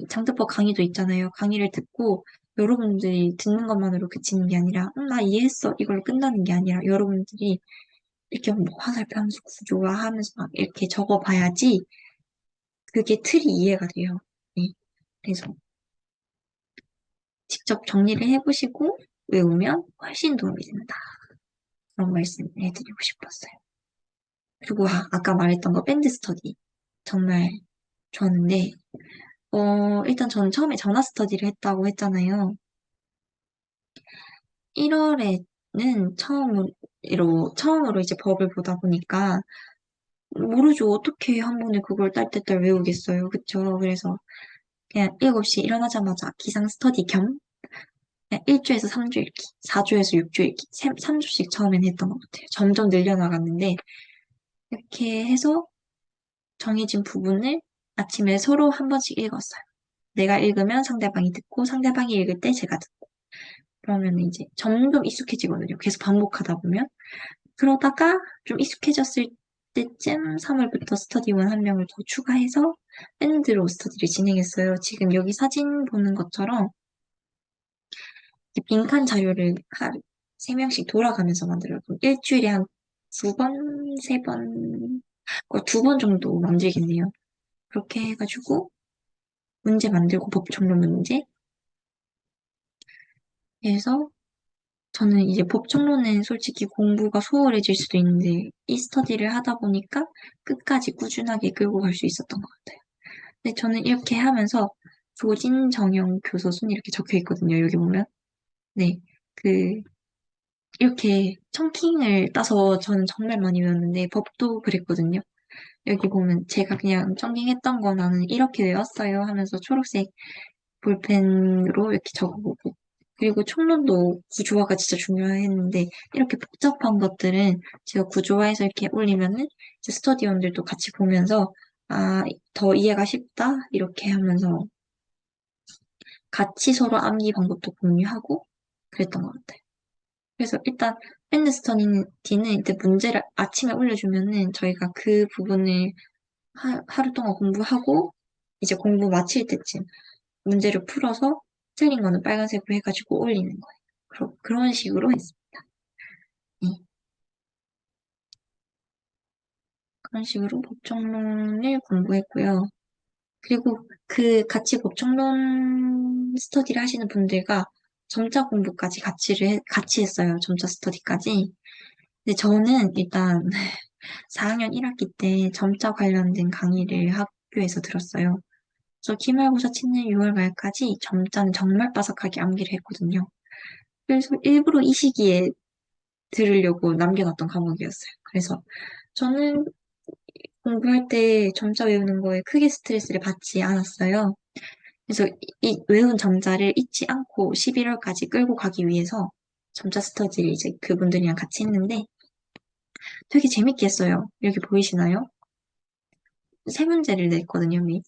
장ጥ법 강의도 있잖아요. 강의를 듣고 여러분들이 듣는 것만으로 그치는 게 아니라, 나 이해했어. 이걸로 끝나는 게 아니라 여러분들이 이렇게 뭐 화살표 함수 구조화 하면서 막 이렇게 적어봐야지 그게 틀이 이해가 돼요. 네. 그래서 직접 정리를 해보시고 외우면 훨씬 도움이 된다. 그런 말씀 해드리고 싶었어요. 그리고 아까 말했던 거 밴드 스터디 정말 좋았는데 일단 저는 처음에 전화 스터디를 했다고 했잖아요. 1월에는 처음으로 이제 법을 보다 보니까 모르죠. 어떻게 한 번에 그걸 딸딸딸 외우겠어요. 그쵸? 그래서 그냥 7시 일어나자마자 기상 스터디 겸 그냥 1주에서 3주 읽기, 4주에서 6주 읽기, 3주씩 처음엔 했던 것 같아요. 점점 늘려나갔는데 이렇게 해서 정해진 부분을 아침에 서로 한 번씩 읽었어요. 내가 읽으면 상대방이 듣고 상대방이 읽을 때 제가 듣고 그러면 이제 점점 익숙해지거든요. 계속 반복하다 보면. 그러다가 좀 익숙해졌을 때쯤 3월부터 스터디원 한 명을 더 추가해서 밴드로 스터디를 진행했어요. 지금 여기 사진 보는 것처럼 이렇게 빈칸 자료를 하루 3명씩 돌아가면서 만들어요. 그럼 일주일에 한 2번, 3번, 2번 정도 만들겠네요. 그렇게 해가지고 문제 만들고 법정론 문제 해서 저는 이제 법정론은 솔직히 공부가 소홀해질 수도 있는데 이 스터디를 하다 보니까 끝까지 꾸준하게 끌고 갈 수 있었던 것 같아요. 근데 저는 이렇게 하면서 조진, 정영, 교서순 이렇게 적혀 있거든요. 여기 보면. 네. 그, 이렇게 청킹을 따서 저는 정말 많이 외웠는데 법도 그랬거든요. 여기 보면 제가 그냥 청킹했던 거 나는 이렇게 외웠어요 하면서 초록색 볼펜으로 이렇게 적어보고. 그리고 총론도 구조화가 진짜 중요했는데, 이렇게 복잡한 것들은 제가 구조화해서 이렇게 올리면은, 이제 스터디원들도 같이 보면서, 아, 더 이해가 쉽다? 이렇게 하면서 같이 서로 암기 방법도 공유하고 그랬던 것 같아요. 그래서 일단 밴드 스터디는 이때 문제를 아침에 올려주면은 저희가 그 부분을 하루 동안 공부하고, 이제 공부 마칠 때쯤 문제를 풀어서 틀린 거는 빨간색으로 해가지고 올리는 거예요. 그런 식으로 했습니다. 네. 그런 식으로 법정론을 공부했고요. 그리고 그 같이 법정론 스터디를 하시는 분들과 점자 공부까지 같이 했어요. 점자 스터디까지. 근데 저는 일단 4학년 1학기 때 점자 관련된 강의를 학교에서 들었어요. 그래서 기말고사 치는 6월 말까지 점자는 정말 빠삭하게 암기를 했거든요. 그래서 일부러 이 시기에 들으려고 남겨놨던 과목이었어요. 그래서 저는 공부할 때 점자 외우는 거에 크게 스트레스를 받지 않았어요. 그래서 이 외운 점자를 잊지 않고 11월까지 끌고 가기 위해서 점자 스터디를 이제 그분들이랑 같이 했는데 되게 재밌게 했어요. 여기 보이시나요? 세 문제를 냈거든요, 미.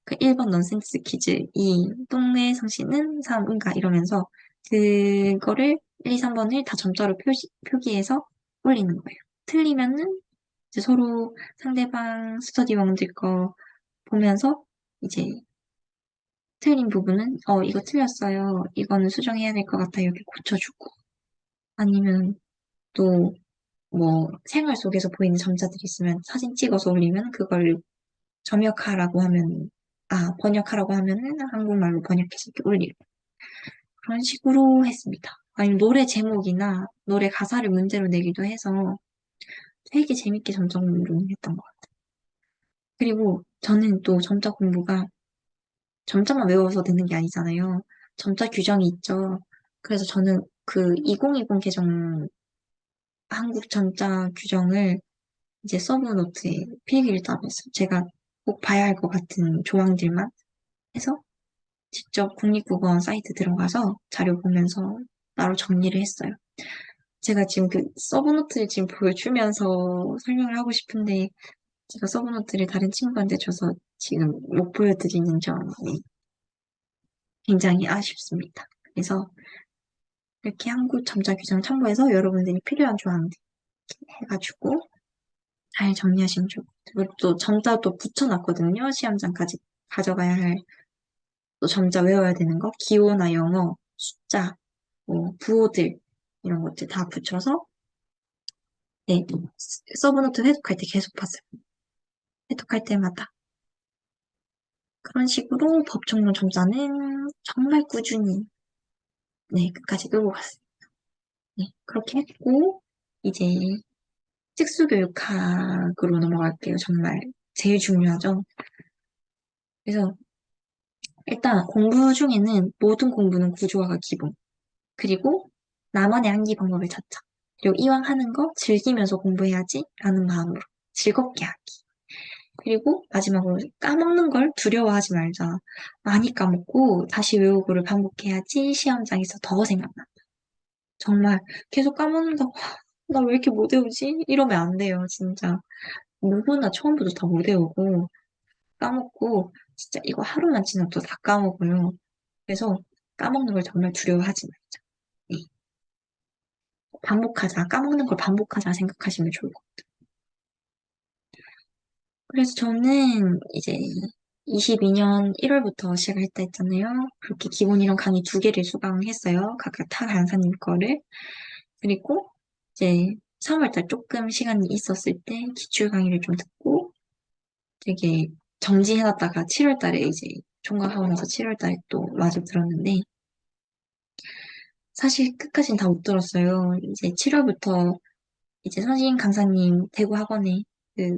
그 1번 넌센스 퀴즈, 2 동네 성씨는 3 응가 이러면서 그거를 1, 2, 3번을 다 점자로 표기해서 올리는 거예요. 틀리면은 이제 서로 상대방 스터디 원들 거 보면서 이제 틀린 부분은 이거 틀렸어요. 이거는 수정해야 될 것 같아요. 이렇게 고쳐주고. 아니면 또 뭐 생활 속에서 보이는 점자들이 있으면 사진 찍어서 올리면 그걸 점역하라고 하면 번역하라고 하면은 한국말로 번역해서 이렇게 올리고 그런 식으로 했습니다. 아니면 노래 제목이나 노래 가사를 문제로 내기도 해서 되게 재밌게 점자 공부를 했던 것 같아요. 그리고 저는 또 점자 공부가 점자만 외워서 되는 게 아니잖아요. 점자 규정이 있죠. 그래서 저는 그 2020 개정 한국 점자 규정을 이제 서브노트에 필기를 따로 했어요. 제가 꼭 봐야 할 것 같은 조항들만 해서 직접 국립국어원 사이트 들어가서 자료 보면서 따로 정리를 했어요. 제가 지금 그 서브노트를 지금 보여주면서 설명을 하고 싶은데 제가 서브노트를 다른 친구한테 줘서 지금 못 보여드리는 점이 굉장히 아쉽습니다. 그래서 이렇게 한국 점자 규정 참고해서 여러분들이 필요한 조항들 해가지고 잘 정리하시면 좋고 그리고 또 점자도 붙여놨거든요. 시험장까지 가져가야 할 또 점자 외워야 되는 거 기호나 영어, 숫자, 뭐 부호들 이런 것들 다 붙여서 네, 서브노트 해독할 때 계속 봤어요. 해독할 때마다 그런 식으로 법정문 점자는 정말 꾸준히 네, 끝까지 끌고 갔어요. 네, 그렇게 했고 이제 특수교육학으로 넘어갈게요. 정말 제일 중요하죠. 그래서 일단 공부 중에는 모든 공부는 구조화가 기본. 그리고 나만의 암기 방법을 찾자. 그리고 이왕 하는 거 즐기면서 공부해야지 라는 마음으로 즐겁게 하기. 그리고 마지막으로 까먹는 걸 두려워하지 말자. 많이 까먹고 다시 외우고를 반복해야지 시험장에서 더 생각나. 정말 계속 까먹는다고 나 왜 이렇게 못 외우지? 이러면 안 돼요, 진짜. 누구나 처음부터 다 못 외우고 까먹고 진짜 이거 하루만 지나도 다 까먹어요. 그래서 까먹는 걸 정말 두려워하지 말자. 네. 반복하자. 까먹는 걸 반복하자 생각하시면 좋을 것 같아요. 그래서 저는 이제 22년 1월부터 시작했다 했잖아요. 그렇게 기본 이론 강의 두 개를 수강했어요. 각각 타 강사님 거를. 그리고 이제 3월달 조금 시간이 있었을 때 기출 강의를 좀 듣고 되게 정지해놨다가 7월달에 이제 총각하고 나서 7월달에 또 마저 들었는데 사실 끝까지는 다 못 들었어요. 이제 7월부터 이제 선생님 강사님 대구 학원에 그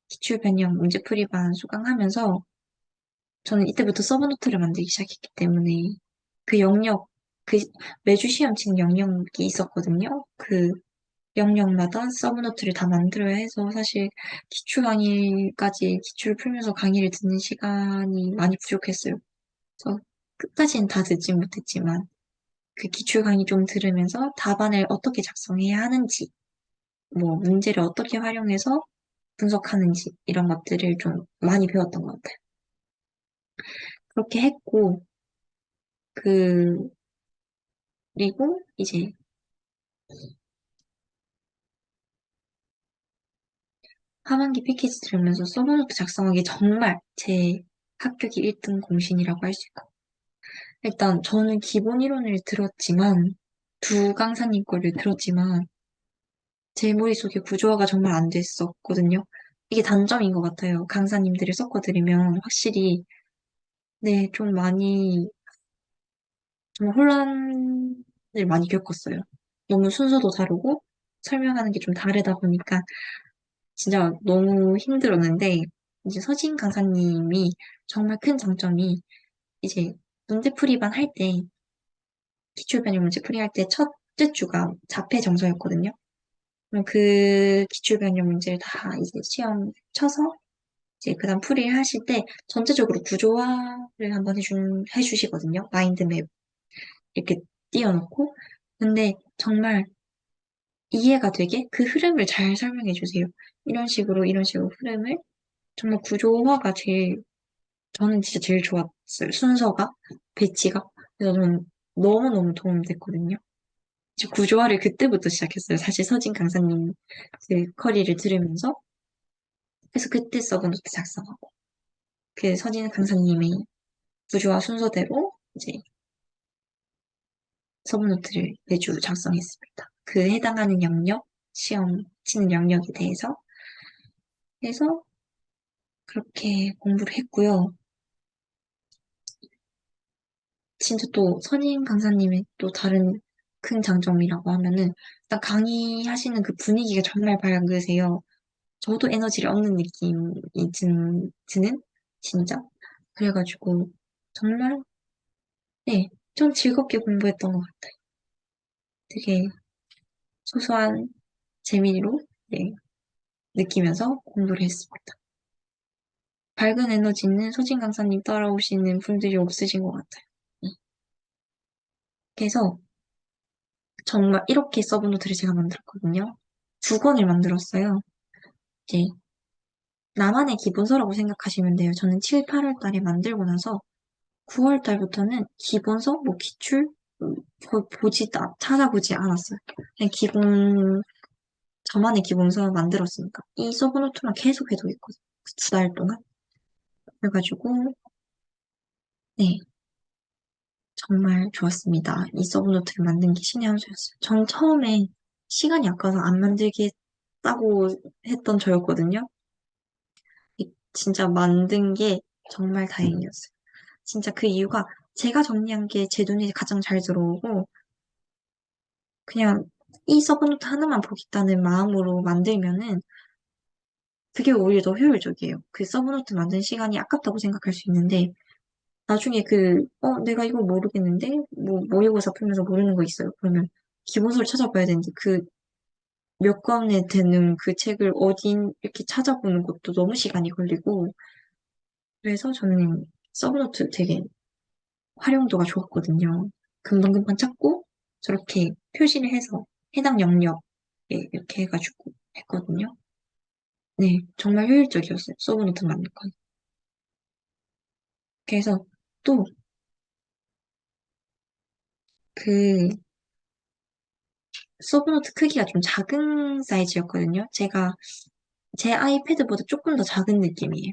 기출 변형 문제풀이반 수강하면서 저는 이때부터 서브노트를 만들기 시작했기 때문에 그 영역, 그 매주 시험 치는 영역이 있었거든요. 그 영역마다 서브노트를 다 만들어야 해서 사실 기출 강의까지 기출을 풀면서 강의를 듣는 시간이 많이 부족했어요. 그래서 끝까지는 다 듣진 못했지만 그 기출 강의 좀 들으면서 답안을 어떻게 작성해야 하는지, 뭐 문제를 어떻게 활용해서 분석하는지 이런 것들을 좀 많이 배웠던 것 같아요. 그렇게 했고 그리고 이제 하반기 패키지 들으면서 서브노트 작성하기 정말 제 합격이 1등 공신이라고 할 수 있고 일단 저는 기본 이론을 들었지만 두 강사님 거를 들었지만 제 머릿속에 구조화가 정말 안 됐었거든요. 이게 단점인 것 같아요. 강사님들이 섞어드리면 확실히 네, 좀 많이 좀 혼란을 많이 겪었어요. 너무 순서도 다르고 설명하는 게 좀 다르다 보니까 진짜 너무 힘들었는데 이제 서진 강사님이 정말 큰 장점이 이제 문제풀이반 할 때 기출변형 문제풀이 할 때 첫째 주가 자폐 정서였거든요. 그럼 그 기출변형 문제를 다 이제 시험 쳐서 이제 그다음 풀이를 하실 때 전체적으로 구조화를 한번 해주시거든요. 마인드맵 이렇게 띄워놓고 근데 정말 이해가 되게 그 흐름을 잘 설명해 주세요. 이런 식으로 흐름을 정말 구조화가 제일 저는 진짜 제일 좋았어요. 순서가 배치가 그래서 저는 너무너무 도움이 됐거든요. 저 구조화를 그때부터 시작했어요. 사실 서진 강사님 그 커리를 들으면서. 그래서 그때 서브노트 작성하고, 그 서진 강사님의 구조화 순서대로 이제 서브노트를 매주 작성했습니다. 그 해당하는 영역, 시험 치는 영역에 대해서 해서 그렇게 공부를 했고요. 진짜 또 선임 강사님의 또 다른 큰 장점이라고 하면은 일단 강의하시는 그 분위기가 정말 밝으세요. 저도 에너지를 얻는 느낌이 드는 진짜. 그래가지고 정말 네, 좀 즐겁게 공부했던 것 같아요. 되게 소소한 재미로 네, 느끼면서 공부를 했습니다. 밝은 에너지 있는 소진 강사님 따라오시는 분들이 없으신 것 같아요. 네. 그래서 정말 이렇게 서브노트를 제가 만들었거든요. 두 권을 만들었어요. 이제 나만의 기본서라고 생각하시면 돼요. 저는 7, 8월 달에 만들고 나서 9월 달부터는 기본서, 뭐 기출, 거의 찾아보지 않았어요. 그냥 저만의 기본서 만들었으니까. 이 서브노트만 계속 해도 있거든요. 2달 동안. 그래가지고, 네, 정말 좋았습니다. 이 서브노트를 만든 게 신의 한 수였어요. 전 처음에 시간이 아까워서 안 만들겠다고 했던 저였거든요. 진짜 만든 게 정말 다행이었어요. 진짜 그 이유가 제가 정리한 게 제 눈에 가장 잘 들어오고, 그냥 이 서브노트 하나만 보겠다는 마음으로 만들면은 그게 오히려 더 효율적이에요. 그 서브노트 만든 시간이 아깝다고 생각할 수 있는데, 나중에 내가 이거 모르겠는데? 뭐, 모의고사 풀면서 모르는 거 있어요. 그러면 기본서를 찾아봐야 되는데, 그 몇 권에 되는 그 책을 이렇게 찾아보는 것도 너무 시간이 걸리고, 그래서 저는 서브노트 되게 활용도가 좋았거든요. 금방금방 찾고, 저렇게 표시를 해서 해당 영역에 이렇게 해가지고 했거든요. 네, 정말 효율적이었어요. 서브노트 만든 건. 그래서 또 그 서브노트 크기가 좀 작은 사이즈였거든요. 제 아이패드보다 조금 더 작은 느낌이에요.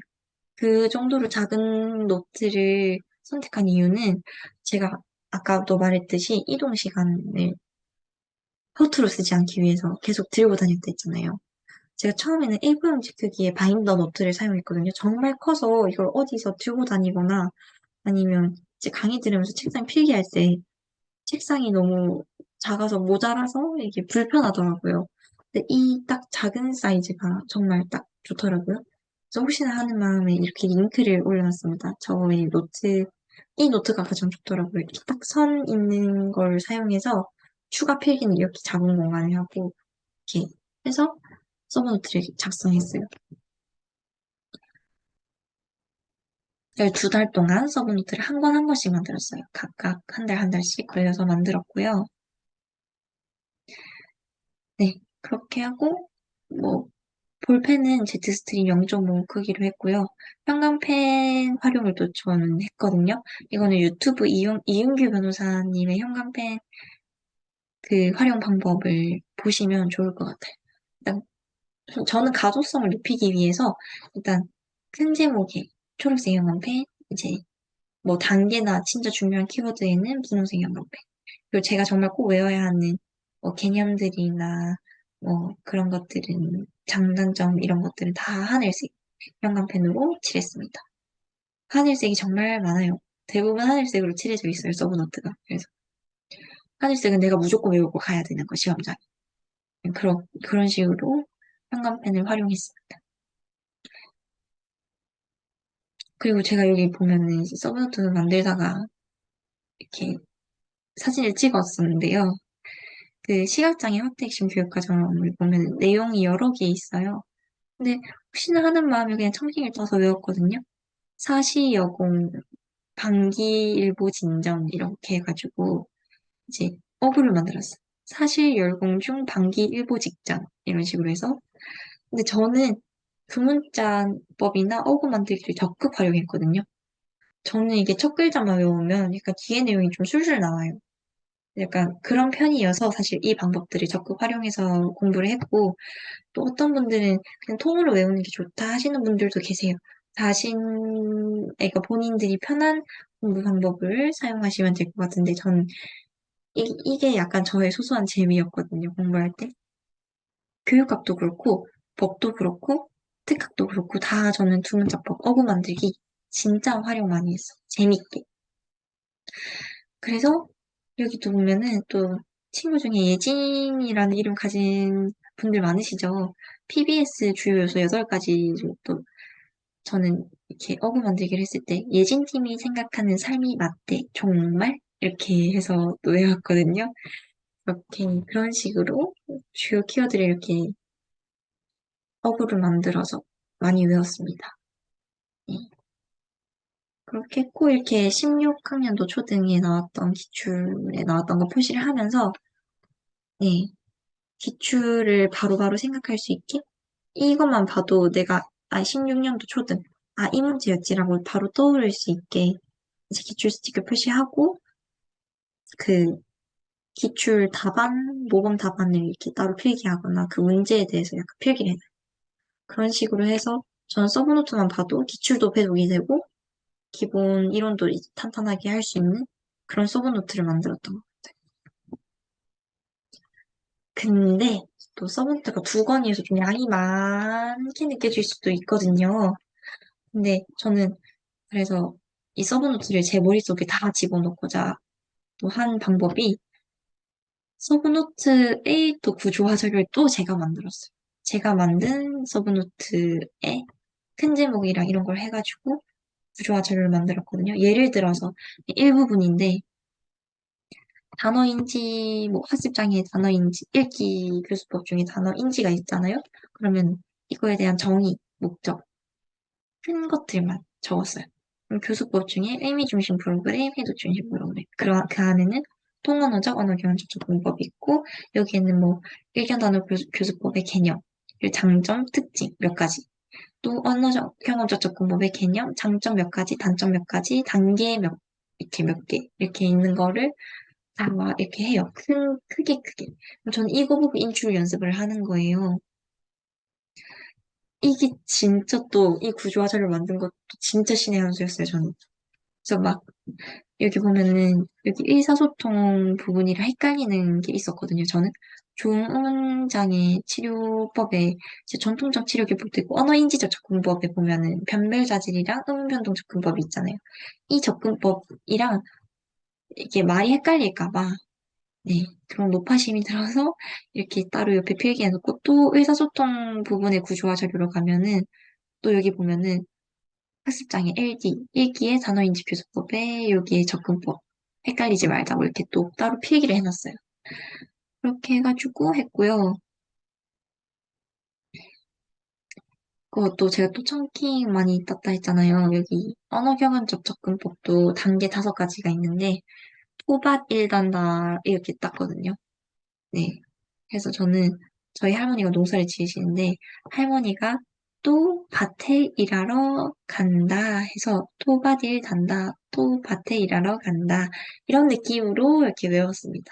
그 정도로 작은 노트를 선택한 이유는 제가 아까도 말했듯이 이동 시간을 허투루 쓰지 않기 위해서 계속 들고 다녔다 했잖아요. 제가 처음에는 A4용지 크기의 바인더 노트를 사용했거든요. 정말 커서 이걸 어디서 들고 다니거나 아니면 이제 강의 들으면서 책상 필기할 때 책상이 너무 작아서 모자라서 이게 불편하더라고요. 근데 이 딱 작은 사이즈가 정말 딱 좋더라고요. 그래서 혹시나 하는 마음에 이렇게 링크를 올려놨습니다. 저의 이 노트가 가장 좋더라고요. 이렇게 딱 선 있는 걸 사용해서 추가 필기는 이렇게 작은 공간에 하고 이렇게 해서 서브노트를 작성했어요. 12달 동안 서브노트를 한 권 한 권씩 만들었어요. 각각 한 달 한 달씩 걸려서 만들었고요. 네, 그렇게 하고, 뭐, 볼펜은 제트스트림 0.5 크기로 했고요. 형광펜 활용을 또 저는 했거든요. 이거는 유튜브 이윤규 변호사님의 형광펜 그 활용 방법을 보시면 좋을 것 같아요. 일단, 저는 가독성을 높이기 위해서, 일단, 큰 제목의 초록색 형광펜, 이제, 뭐, 단계나 진짜 중요한 키워드에는 분홍색 형광펜. 그리고 제가 정말 꼭 외워야 하는 뭐 개념들이나 뭐 그런 것들은 장단점 이런 것들은 다 하늘색 형광펜으로 칠했습니다. 하늘색이 정말 많아요. 대부분 하늘색으로 칠해져 있어요, 서브노트가. 그래서 하늘색은 내가 무조건 외우고 가야 되는 거, 시험장에. 그런 식으로 형광펜을 활용했습니다. 그리고 제가 여기 보면은 이제 서브노트 만들다가 이렇게 사진을 찍었었는데요. 그 시각장애 확대 핵심 교육과정을 보면 내용이 여러 개 있어요. 근데 혹시나 하는 마음에 그냥 청킹을 떠서 외웠거든요. 사시여공, 방기일보 진전 이렇게 해가지고 이제 어구를 만들었어요. 사실열공 중 방기일보 직전 이런 식으로 해서 근데 저는 구문자법이나 어구 만들기를 적극 활용했거든요. 저는 이게 첫 글자만 외우면 약간 뒤에 내용이 좀 술술 나와요. 약간 그런 편이어서 사실 이 방법들을 적극 활용해서 공부를 했고, 또 어떤 분들은 그냥 통으로 외우는 게 좋다 하시는 분들도 계세요. 그러니까 본인들이 편한 공부 방법을 사용하시면 될 것 같은데, 전 이게 약간 저의 소소한 재미였거든요, 공부할 때. 교육학도 그렇고, 법도 그렇고, 특학도 그렇고, 다 저는 두문자법, 어구 만들기 진짜 활용 많이 했어. 재밌게. 그래서 여기도 보면은 또 친구 중에 예진이라는 이름 가진 분들 많으시죠? PBS 주요 요소 8가지를 또 저는 이렇게 어구 만들기를 했을 때 예진 팀이 생각하는 삶이 맞대. 정말? 이렇게 해서 또 외웠거든요. 이렇게 그런 식으로 주요 키워드를 이렇게 어구를 만들어서 많이 외웠습니다. 네. 그렇게 했고 이렇게 16학년도 초등에 나왔던 기출에 나왔던 거 표시를 하면서 네, 기출을 바로바로 생각할 수 있게 이것만 봐도 내가 16년도 초등 이 문제였지라고 바로 떠오를 수 있게 이제 기출 스티커 표시하고 그 기출 답안, 모범 답안을 이렇게 따로 필기하거나 그 문제에 대해서 약간 필기를 해요. 그런 식으로 해서 저는 서브노트만 봐도 기출도 배속이 되고 기본 이론도 이제 탄탄하게 할 수 있는 그런 서브노트를 만들었던 것 같아요. 근데 또 서브노트가 두 권이어서 좀 양이 많게 느껴질 수도 있거든요. 근데 저는 그래서 이 서브노트를 제 머릿속에 다 집어넣고자 또 한 방법이 서브노트의 또 구조화절을 또 제가 만들었어요. 제가 만든 서브노트에 큰 제목이랑 이런 걸 해가지고 구조화절을 만들었거든요. 예를 들어서 일부분인데 단어인지, 뭐 학습장애 단어인지, 읽기 교수법 중에 단어인지가 있잖아요. 그러면 이거에 대한 정의, 목적, 큰 것들만 적었어요. 그럼 교수법 중에 의미 중심 프로그램, 해도 중심 프로그램. 그 안에는 통언어적 언어경험적 접근법이 있고, 여기에는 뭐, 일견 단어 교수법의 개념, 그리고 장점, 특징 몇 가지. 또 언어적 경험적 접근법의 개념, 장점 몇 가지, 단점 몇 가지, 단계 이렇게 몇 개, 이렇게 있는 거를 다 이렇게 해요. 크게. 그럼 저는 이거 보고 인출 연습을 하는 거예요. 이게 진짜 또 이 구조화살을 만든 것도 진짜 신의 한 수였어요, 저는. 그래서 막 여기 보면은 여기 의사소통 부분이랑 헷갈리는 게 있었거든요, 저는. 중음장애 치료법에 이제 전통적 치료 기법도 있고 언어인지적 접근법에 보면은 변별자질이랑 음변동 접근법이 있잖아요. 이 접근법이랑 이게 말이 헷갈릴까 봐 네, 그런 노파심이 들어서 이렇게 따로 옆에 필기해놓고 또 의사소통 부분의 구조화 자료로 가면은 또 여기 보면은 학습장애 1기, 1기의 단어인지 교수법에 여기에 접근법 헷갈리지 말자고 이렇게 또 따로 필기를 해놨어요. 그렇게 해가지고 했고요. 그것도 제가 또 청킹 많이 땄다 했잖아요. 여기 언어경험적 접근법도 단계 5가지가 있는데 토밭 1단다 이렇게 땄거든요. 네. 그래서 저는 저희 할머니가 농사를 지으시는데 할머니가 또 밭에 일하러 간다 해서 또 밭일 단다, 또 밭에 일하러 간다 이런 느낌으로 이렇게 외웠습니다.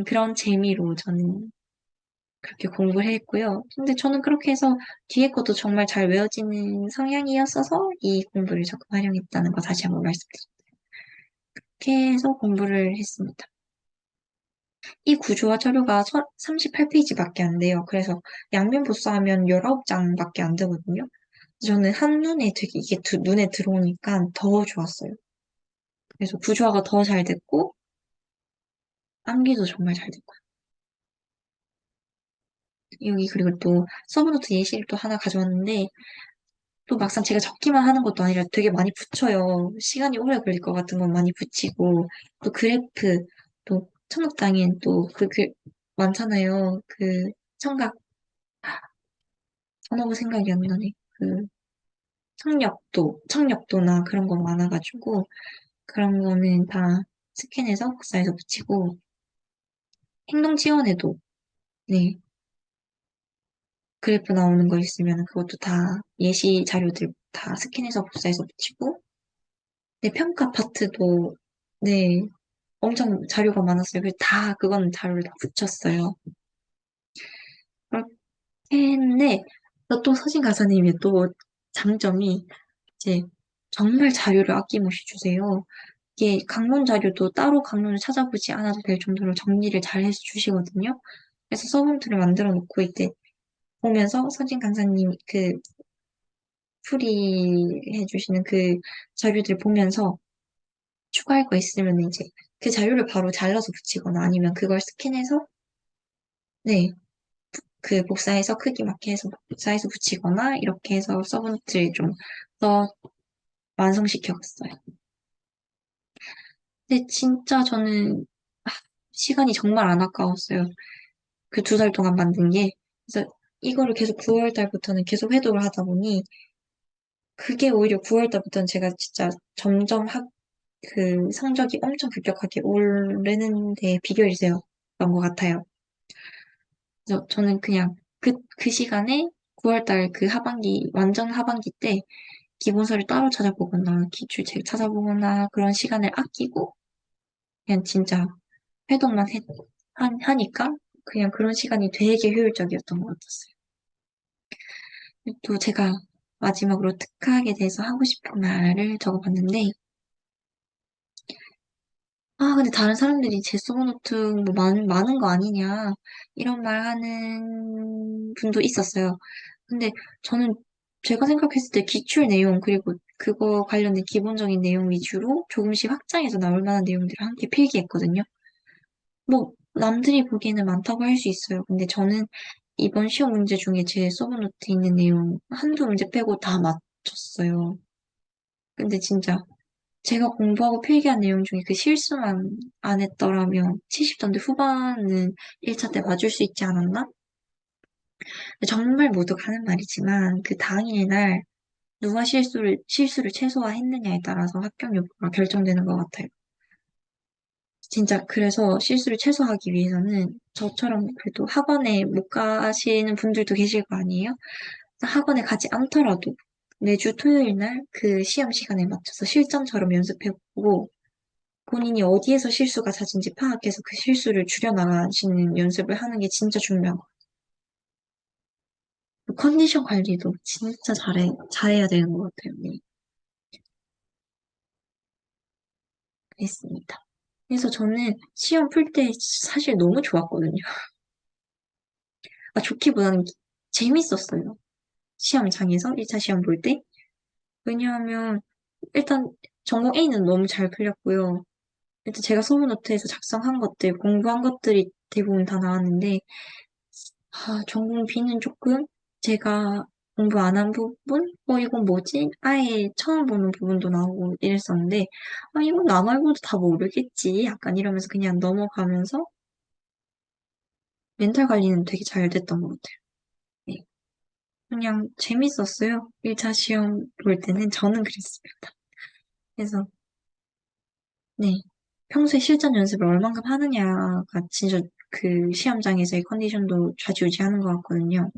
그런 재미로 저는 그렇게 공부를 했고요. 근데 저는 그렇게 해서 뒤에 것도 정말 잘 외워지는 성향이었어서 이 공부를 적극 활용했다는 거 다시 한번 말씀드립니다. 그렇게 해서 공부를 했습니다. 이 구조와 자료가 38페이지밖에 안 돼요. 그래서 양면 복사하면 19장밖에 안 되거든요. 저는 한눈에 되게 이게 눈에 들어오니까 더 좋았어요. 그래서 구조화가 더 잘 됐고, 암기도 정말 잘 됐고요. 여기 그리고 또 서브노트 예시를 또 하나 가져왔는데, 또 막상 제가 적기만 하는 것도 아니라 되게 많이 붙여요. 시간이 오래 걸릴 것 같은 건 많이 붙이고, 또 그래프, 또 청각장애인 또 많잖아요. 그 청각 단어가 생각이 안 나네. 그 청력도나 그런 거 많아가지고 그런 거는 다 스캔해서 복사해서 붙이고 행동 지원에도 네 그래프 나오는 거 있으면 그것도 다 예시 자료들 다 스캔해서 복사해서 붙이고 네 평가 파트도 네 엄청 자료가 많았어요. 그래서 다, 그건 자료를 다 붙였어요. 그렇게 했는데, 또 서진 가사님의 또 장점이 이제 정말 자료를 아낌없이 주세요. 이게 강론 자료도 따로 강론을 찾아보지 않아도 될 정도로 정리를 잘 해서 주시거든요. 그래서 서문트를 만들어 놓고 이때 보면서 서진 강사님 그 풀이해 주시는 그 자료들 보면서 추가할 거 있으면 이제 그 자료를 바로 잘라서 붙이거나 아니면 그걸 스캔해서 네, 그 복사해서 크기 맞게 해서 복사해서 붙이거나 이렇게 해서 서브노트를 좀 더 완성시켜 갔어요. 근데 진짜 저는 시간이 정말 안 아까웠어요. 그 2달 동안 만든 게. 그래서 이거를 계속 9월 달부터는 계속 회독을 하다 보니 그게 오히려 9월 달부터는 제가 진짜 점점 그 성적이 엄청 급격하게 오르는 데 비결이 되었던 것 같아요. 그래서 저는 그냥 그 시간에 9월 달 그 하반기, 완전 하반기 때 기본서를 따로 찾아보거나 기출책 찾아보거나 그런 시간을 아끼고 그냥 진짜 회독만 하니까 그냥 그런 시간이 되게 효율적이었던 것 같았어요. 또 제가 마지막으로 특화하게 돼서 하고 싶은 말을 적어봤는데, 근데 다른 사람들이 제 소노트 뭐 많은 거 아니냐, 이런 말 하는 분도 있었어요. 근데 저는 제가 생각했을 때 기출 내용, 그리고 그거 관련된 기본적인 내용 위주로 조금씩 확장해서 나올 만한 내용들을 함께 필기했거든요. 뭐, 남들이 보기에는 많다고 할 수 있어요. 근데 저는 이번 시험 문제 중에 제 서브노트에 있는 내용 한두 문제 빼고 다 맞췄어요. 근데 진짜 제가 공부하고 필기한 내용 중에 그 실수만 안 했더라면 70점대 후반은 1차 때 맞을 수 있지 않았나? 정말 모두가 하는 말이지만 그 당일날 누가 실수를 최소화했느냐에 따라서 합격 여부가 결정되는 것 같아요. 진짜 그래서 실수를 최소화하기 위해서는 저처럼 그래도 학원에 못 가시는 분들도 계실 거 아니에요? 학원에 가지 않더라도 매주 토요일 날 그 시험 시간에 맞춰서 실전처럼 연습해보고 본인이 어디에서 실수가 잦은지 파악해서 그 실수를 줄여나가시는 연습을 하는 게 진짜 중요한 것 같아요. 컨디션 관리도 진짜 잘해야 되는 것 같아요. 네, 그랬습니다. 그래서 저는 시험 풀 때 사실 너무 좋았거든요. 좋기보다는 재밌었어요. 시험장에서 1차 시험 볼 때. 왜냐하면 일단 전공 A는 너무 잘 풀렸고요. 일단 제가 소문노트에서 작성한 것들, 공부한 것들이 대부분 다 나왔는데, 전공 B는 조금 제가 공부 안 한 부분? 이건 뭐지? 아예 처음 보는 부분도 나오고 이랬었는데, 이건 나 말고도 다 모르겠지. 약간 이러면서 그냥 넘어가면서 멘탈 관리는 되게 잘 됐던 것 같아요. 네. 그냥 재밌었어요. 1차 시험 볼 때는 저는 그랬습니다. 그래서, 네. 평소에 실전 연습을 얼만큼 하느냐가 진짜 그 시험장에서의 컨디션도 좌지우지하는 것 같거든요.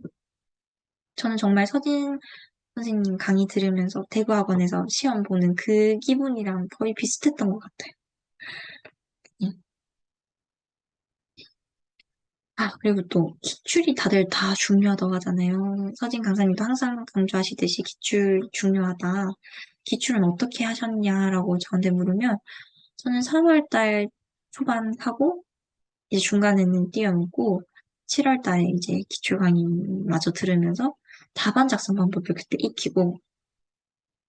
저는 정말 서진 선생님 강의 들으면서 대구학원에서 시험 보는 그 기분이랑 거의 비슷했던 것 같아요. 네. 그리고 또 기출이 다들 다 중요하다고 하잖아요. 서진 강사님도 항상 강조하시듯이 기출 중요하다. 기출은 어떻게 하셨냐라고 저한테 물으면 저는 3월 달 초반하고 이제 중간에는 띄워놓고 7월 달에 이제 기출 강의 마저 들으면서 답안 작성 방법을 그때 익히고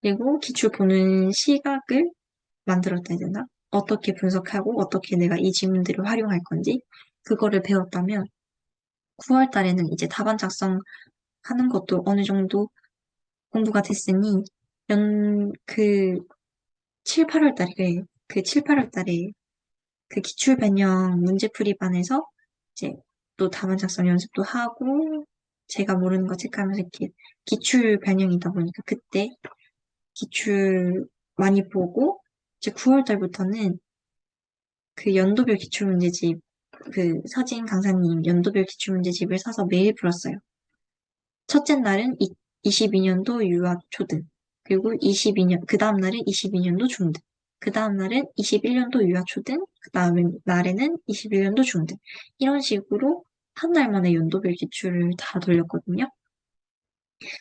그리고 기출 보는 시각을 만들었다 해야 되나? 어떻게 분석하고 어떻게 내가 이 지문들을 활용할 건지 그거를 배웠다면 9월 달에는 이제 답안 작성하는 것도 어느 정도 공부가 됐으니 그 7, 8월 달에 그 7, 8월 달에 그 기출 변형 문제풀이반에서 이제 또 답안 작성 연습도 하고 제가 모르는 거 체크하면서 이렇게 기출 변형이다 보니까 그때 기출 많이 보고 이제 9월 달부터는 그 연도별 기출문제집 그 서진 강사님 연도별 기출문제집을 사서 매일 풀었어요. 첫째 날은 22년도 유학 초등 그리고 22년 그 다음 날은 22년도 중등 그 다음 날은 21년도 유아초등, 그 다음 날에는 21년도 중등. 이런 식으로 한 달 만에 연도별 기출을 다 돌렸거든요.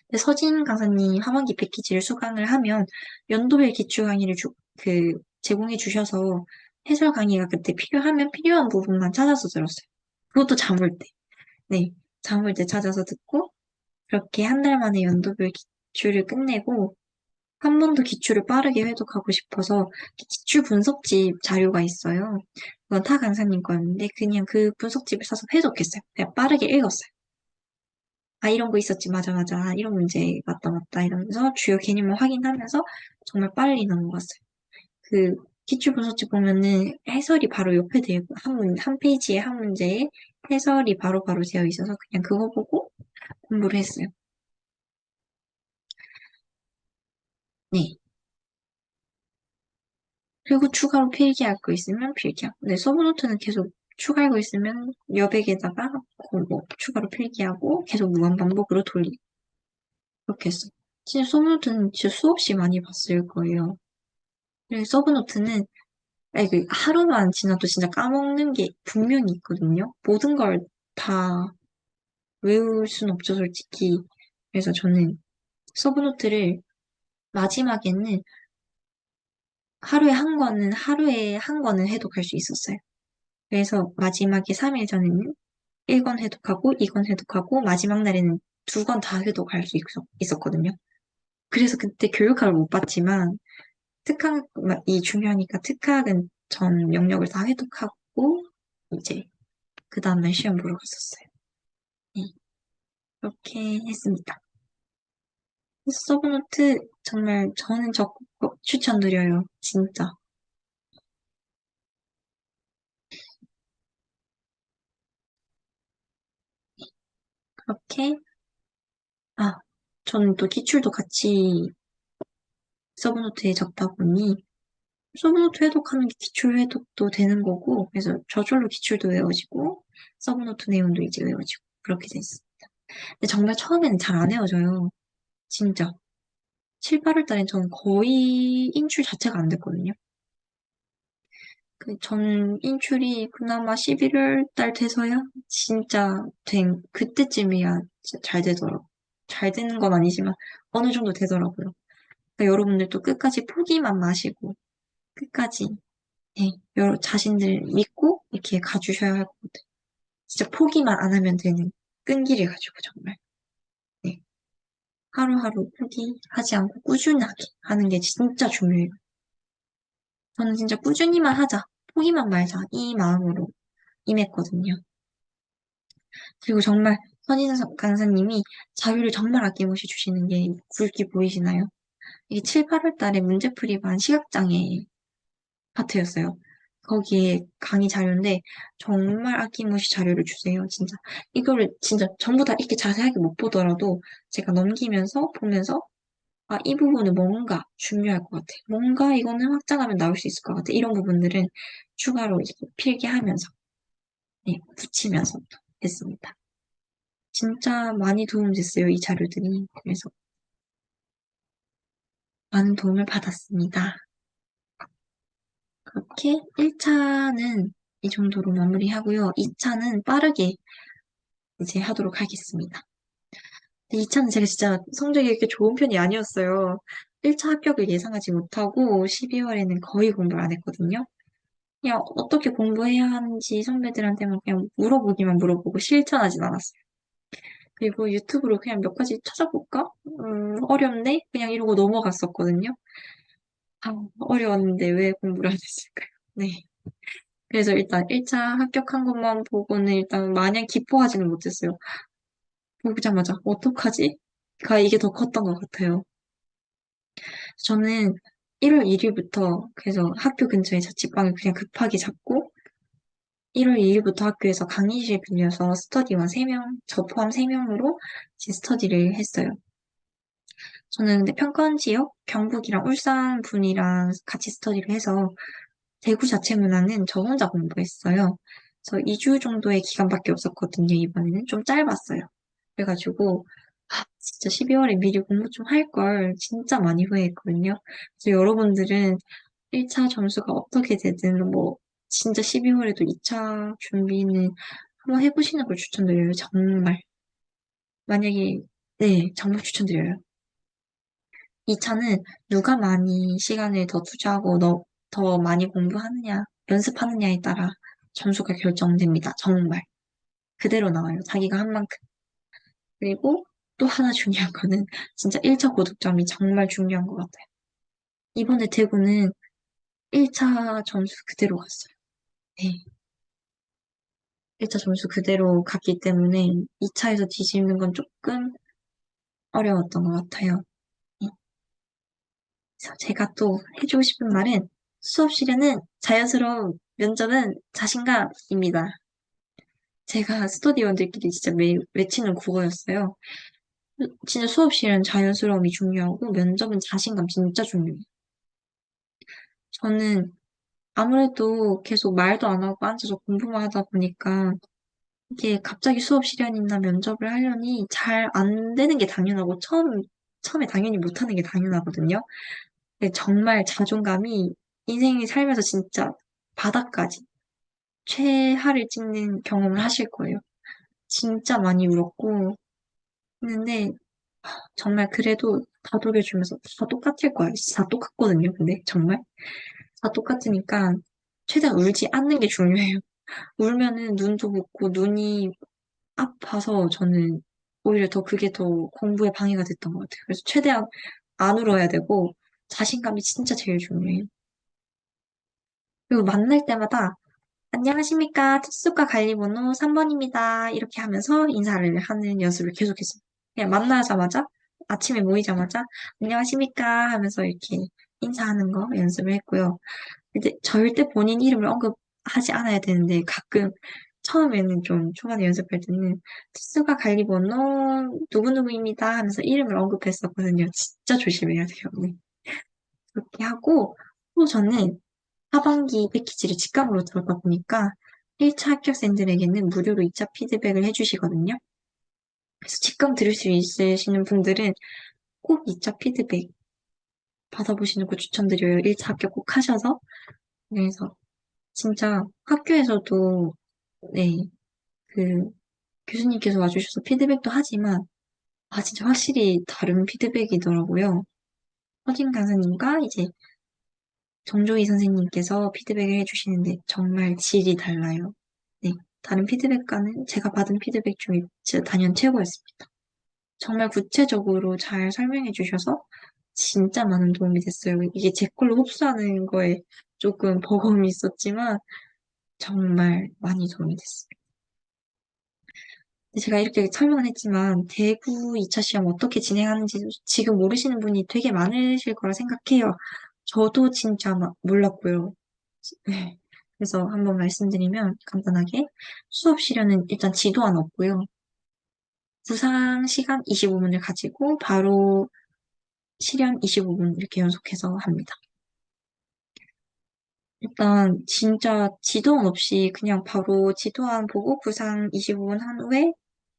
근데 서진 강사님 하반기 패키지를 수강을 하면 연도별 기출 강의를 제공해 주셔서 해설 강의가 그때 필요하면 필요한 부분만 찾아서 들었어요. 그것도 잠올 때. 네. 잠올 때 찾아서 듣고 그렇게 한 달 만에 연도별 기출을 끝내고 한 번 더 기출을 빠르게 회독하고 싶어서 기출 분석집 자료가 있어요. 그건 타 강사님 거였는데 그냥 그 분석집을 사서 회독했어요. 그냥 빠르게 읽었어요. 아, 이런 거 있었지. 맞아, 맞아. 이런 문제 맞다, 맞다. 이러면서 주요 개념을 확인하면서 정말 빨리 넘어갔어요. 그 기출 분석집 보면은 해설이 바로 옆에 되고 한 페이지에 한 문제에 해설이 바로바로 되어 있어서 그냥 그거 보고 공부를 했어요. 네. 그리고 추가로 필기할 거 있으면 필기하고. 네, 서브노트는 계속 추가할 거 있으면 여백에다가 뭐 추가로 필기하고 계속 무한 반복으로 돌리고. 그렇게 했어요. 진짜 서브노트는 진짜 수없이 많이 봤을 거예요. 그리고 서브노트는 아니, 하루만 지나도 진짜 까먹는 게 분명히 있거든요. 모든 걸 다 외울 순 없죠, 솔직히. 그래서 저는 서브노트를 마지막에는 하루에 한 권은 해독할 수 있었어요. 그래서 마지막에 3일 전에는 1권 해독하고 2권 해독하고 마지막 날에는 2권 다 해독할 수 있었거든요. 그래서 그때 교육학을 못 봤지만 특학이 중요하니까 특학은 전 영역을 다 회독하고 이제 그 다음날 시험 보러 갔었어요. 네, 그렇게 했습니다. 서브노트 정말 저는 적극 추천드려요. 진짜. 그렇게 아 저는 또 기출도 같이 서브노트에 적다 보니 서브노트 해독하는 게 기출 해독도 되는 거고 그래서 저절로 기출도 외워지고 서브노트 내용도 이제 외워지고 그렇게 됐어요. 근데 정말 처음에는 잘 안 외워져요. 진짜. 7, 8월 달엔 저는 거의 인출 자체가 안 됐거든요. 전 인출이 그나마 11월 달 돼서야 진짜 그때쯤이야 진짜 잘 되더라고요. 잘 되는 건 아니지만 어느 정도 되더라고요. 그러니까 여러분들도 끝까지 포기만 마시고 끝까지 네, 여러 자신들 믿고 이렇게 가주셔야 할 것 같아요. 진짜 포기만 안 하면 되는 끈기를 가지고 정말. 네. 하루하루 포기하지 않고 꾸준하게 하는 게 진짜 중요해요. 저는 진짜 꾸준히만 하자. 포기만 말자. 이 마음으로 임했거든요. 그리고 정말 선인 강사님이 자료를 정말 아낌없이 주시는 게 굵기 보이시나요? 이게 7, 8월 달에 문제풀이반 시각장애 파트였어요. 거기에 강의 자료인데 정말 아낌없이 자료를 주세요. 진짜 이거를 진짜 전부 다 이렇게 자세하게 못 보더라도 제가 넘기면서 보면서 아, 이 부분은 뭔가 중요할 것 같아. 뭔가 이거는 확장하면 나올 수 있을 것 같아. 이런 부분들은 추가로 이제 필기하면서 네, 붙이면서 했습니다. 진짜 많이 도움됐어요, 이 자료들이. 그래서 많은 도움을 받았습니다. 그렇게 1차는 이 정도로 마무리하고요. 2차는 빠르게 이제 하도록 하겠습니다. 2차는 제가 진짜 성적이 이렇게 좋은 편이 아니었어요. 1차 합격을 예상하지 못하고 12월에는 거의 공부를 안 했거든요. 그냥 어떻게 공부해야 하는지 선배들한테만 그냥 물어보기만 물어보고 실천하진 않았어요. 그리고 유튜브로 그냥 몇 가지 찾아볼까? 어렵네? 그냥 이러고 넘어갔었거든요. 아, 어려웠는데 왜 공부를 안 했을까요? 네. 그래서 일단 1차 합격한 것만 보고는 일단 마냥 기뻐하지는 못했어요. 보자마자 어떡하지? 이게 더 컸던 것 같아요. 저는 1월 1일부터 그래서 학교 근처에 자취방을 그냥 급하게 잡고 1월 2일부터 학교에서 강의실 빌려서 스터디원 3명, 저 포함 3명으로 이제 스터디를 했어요. 저는 근데 평건 지역, 경북이랑 울산 분이랑 같이 스터디를 해서 대구 자체 문화는 저 혼자 공부했어요. 그래서 2주 정도의 기간밖에 없었거든요. 이번에는 좀 짧았어요. 그래가지고 진짜 12월에 미리 공부 좀 할 걸 진짜 많이 후회했거든요. 그래서 여러분들은 1차 점수가 어떻게 되든 뭐 진짜 12월에도 2차 준비는 한번 해보시는 걸 추천드려요. 정말. 만약에 네, 정말 추천드려요. 2차는 누가 많이 시간을 더 투자하고 더 많이 공부하느냐, 연습하느냐에 따라 점수가 결정됩니다. 정말. 그대로 나와요. 자기가 한 만큼. 그리고 또 하나 중요한 거는 진짜 1차 고득점이 정말 중요한 것 같아요. 이번에 대구는 1차 점수 그대로 갔어요. 네. 1차 점수 그대로 갔기 때문에 2차에서 뒤집는 건 조금 어려웠던 것 같아요. 네. 그래서 제가 또 해주고 싶은 말은 수업 시간은 자연스러운 면접은 자신감입니다. 제가 스터디원들끼리 진짜 매일 외치는 국어였어요. 진짜 수업 시간 자연스러움이 중요하고 면접은 자신감 진짜 중요해요. 저는 아무래도 계속 말도 안 하고 앉아서 공부만 하다 보니까 이게 갑자기 수업 시간이나 면접을 하려니 잘 안 되는 게 당연하고 처음에 당연히 못하는 게 당연하거든요. 근데 정말 자존감이 인생이 살면서 진짜 바닥까지 최하를 찍는 경험을 하실 거예요. 진짜 많이 울었고 했는데 정말 그래도 다독여주면서 다 똑같을 거예요. 다 똑같거든요. 근데 정말 다 똑같으니까 최대한 울지 않는 게 중요해요. 울면은 눈도 붓고 눈이 아파서 저는 오히려 더 그게 더 공부에 방해가 됐던 것 같아요. 그래서 최대한 안 울어야 되고 자신감이 진짜 제일 중요해요. 그리고 만날 때마다 안녕하십니까. 특수과 관리번호 3번입니다. 이렇게 하면서 인사를 하는 연습을 계속했어요. 그냥 만나자마자 아침에 모이자마자 안녕하십니까 하면서 이렇게 인사하는 거 연습을 했고요. 이제 절대 본인 이름을 언급하지 않아야 되는데 가끔 처음에는 좀 초반에 연습할 때는 특수가 관리번호 누구누구입니다 하면서 이름을 언급했었거든요. 진짜 조심해야 돼요. 네. 그렇게 하고 또 저는 하반기 패키지를 직감으로 들었다 보니까 1차 합격생들에게는 무료로 2차 피드백을 해주시거든요. 그래서 직감 들을 수 있으시는 분들은 꼭 2차 피드백 받아보시는 거 추천드려요. 1차 합격 꼭 하셔서. 그래서 진짜 학교에서도 네, 그 교수님께서 와주셔서 피드백도 하지만 진짜 확실히 다른 피드백이더라고요. 허진 강사님과 이제 정조희 선생님께서 피드백을 해주시는데 정말 질이 달라요. 네, 다른 피드백과는 제가 받은 피드백 중에 진짜 단연 최고였습니다. 정말 구체적으로 잘 설명해 주셔서 진짜 많은 도움이 됐어요. 이게 제 걸로 흡수하는 거에 조금 버거움이 있었지만 정말 많이 도움이 됐어요. 제가 이렇게 설명을 했지만 대구 2차 시험 어떻게 진행하는지 지금 모르시는 분이 되게 많으실 거라 생각해요. 저도 진짜 막 몰랐고요. 네. 그래서 한번 말씀드리면 간단하게 수업 시간은 일단 지도안 없고요. 구상 시간 25분을 가지고 바로 실연 25분 이렇게 연속해서 합니다. 일단 진짜 지도안 없이 그냥 바로 지도안 보고 구상 25분 한 후에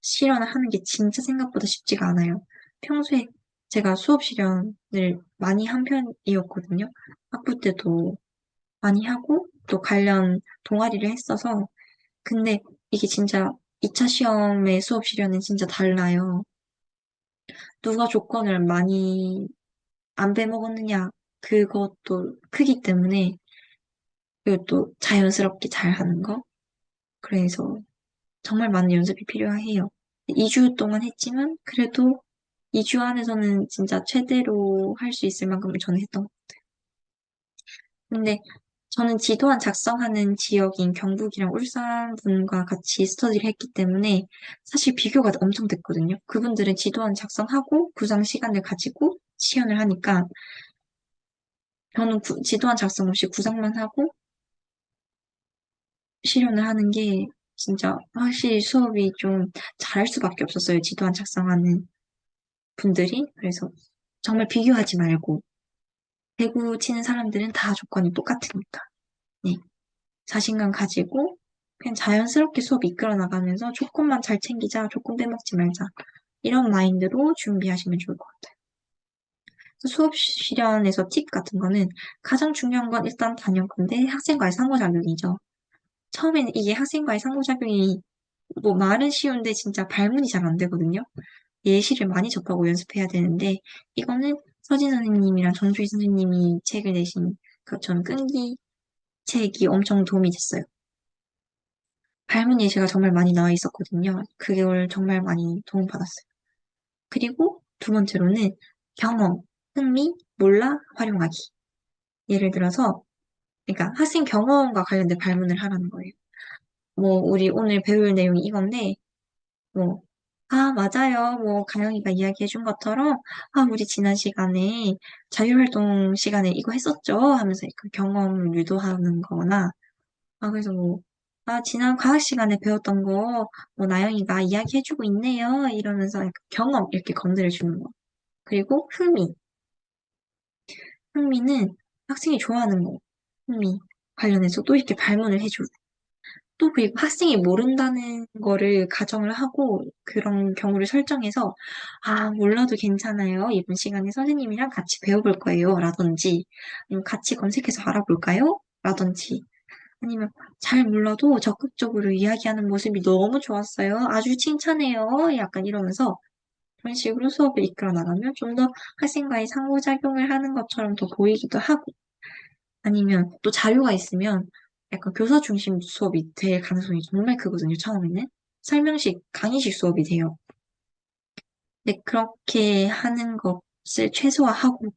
실연을 하는 게 진짜 생각보다 쉽지가 않아요. 평소에 제가 수업 실연을 많이 한 편이었거든요. 학부 때도 많이 하고 또 관련 동아리를 했어서 근데 이게 진짜 2차 시험의 수업 실연은 진짜 달라요. 누가 조건을 많이 안 빼먹었느냐 그것도 크기 때문에 그리고 또 자연스럽게 잘 하는 거. 그래서 정말 많은 연습이 필요해요. 2주 동안 했지만 그래도 2주 안에서는 진짜 최대로 할 수 있을 만큼을 저는 했던 것 같아요. 근데 저는 지도안 작성하는 지역인 경북이랑 울산 분과 같이 스터디를 했기 때문에 사실 비교가 엄청 됐거든요. 그분들은 지도안 작성하고 구상 시간을 가지고 시연을 하니까 저는 지도안 작성 없이 구상만 하고 실현을 하는 게 진짜 확실히 수업이 좀 잘할 수밖에 없었어요. 지도안 작성하는 분들이. 그래서 정말 비교하지 말고 배구 치는 사람들은 다 조건이 똑같으니까. 네. 자신감 가지고 그냥 자연스럽게 수업 이끌어 나가면서 조건만 잘 챙기자, 조건 빼먹지 말자. 이런 마인드로 준비하시면 좋을 것 같아요. 수업 실현에서 팁 같은 거는 가장 중요한 건 일단 단연컨대 학생과의 상호작용이죠. 처음에는 이게 학생과의 상호작용이 뭐 말은 쉬운데 진짜 발문이 잘 안 되거든요. 예시를 많이 접하고 연습해야 되는데 이거는 서진 선생님이랑 정주희 선생님이 책을 내신 그 전 끈기 책이 엄청 도움이 됐어요. 발문 예시가 정말 많이 나와 있었거든요. 그걸 정말 많이 도움받았어요. 그리고 두 번째로는 경험, 흥미, 몰라, 활용하기. 예를 들어서 그러니까 학생 경험과 관련된 발문을 하라는 거예요. 뭐 우리 오늘 배울 내용이 이건데 뭐 아, 맞아요. 뭐, 가영이가 이야기해준 것처럼, 아, 우리 지난 시간에, 자유활동 시간에 이거 했었죠? 하면서 그 경험을 유도하는 거나, 아, 그래서 뭐, 아, 지난 과학 시간에 배웠던 거, 뭐, 나영이가 이야기해주고 있네요. 이러면서 약간 경험, 이렇게 건드려 주는 거. 그리고 흥미. 흥미는 학생이 좋아하는 거. 흥미 관련해서 또 이렇게 발문을 해주고. 또 그리고 학생이 모른다는 거를 가정을 하고 그런 경우를 설정해서 아, 몰라도 괜찮아요. 이번 시간에 선생님이랑 같이 배워볼 거예요. 라든지 아니면 같이 검색해서 알아볼까요? 라든지 아니면 잘 몰라도 적극적으로 이야기하는 모습이 너무 좋았어요. 아주 칭찬해요. 약간 이러면서 그런 식으로 수업을 이끌어 나가면 좀 더 학생과의 상호작용을 하는 것처럼 더 보이기도 하고 아니면 또 자료가 있으면 약간 교사 중심 수업이 될 가능성이 정말 크거든요, 처음에는. 설명식, 강의식 수업이 돼요. 근데 그렇게 하는 것을 최소화하고,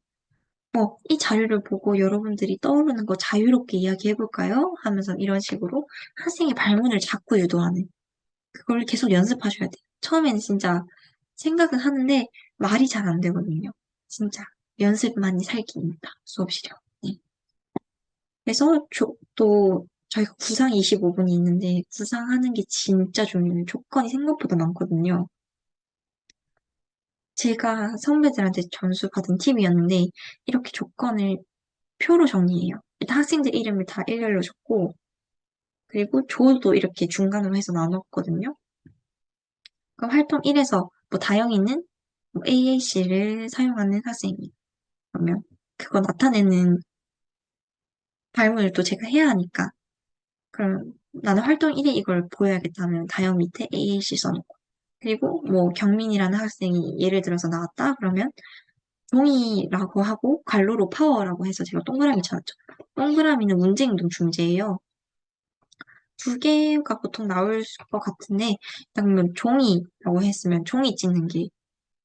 이 자료를 보고 여러분들이 떠오르는 거 자유롭게 이야기해볼까요? 하면서 이런 식으로 학생의 발문을 자꾸 유도하는. 그걸 계속 연습하셔야 돼요. 처음에는 진짜 생각은 하는데 말이 잘 안 되거든요. 진짜. 연습만이 살기입니다, 수업실이요. 네. 그래서 또 저희가 구상 25분이 있는데 구상하는 게 진짜 중요해요. 조건이 생각보다 많거든요. 제가 선배들한테 점수 받은 팁이었는데 이렇게 조건을 표로 정리해요. 일단 학생들 이름을 다 일렬로 적고 그리고 조도 이렇게 중간으로 해서 나눴거든요. 그럼 활동 1에서 뭐 다영이는 뭐 AAC를 사용하는 학생이 그러면 그거 나타내는 발문을 또 제가 해야 하니까 그럼 나는 활동 1에 이걸 보여야겠다 하면 다영 밑에 AAC 써놓고 그리고 뭐 경민이라는 학생이 예를 들어서 나왔다 그러면 종이라고 하고 갈로로 파워라고 해서 제가 동그라미 찾았죠. 동그라미는 문제행동 중재예요. 두 개가 보통 나올 것 같은데 그러면 종이라고 했으면 종이 찢는 게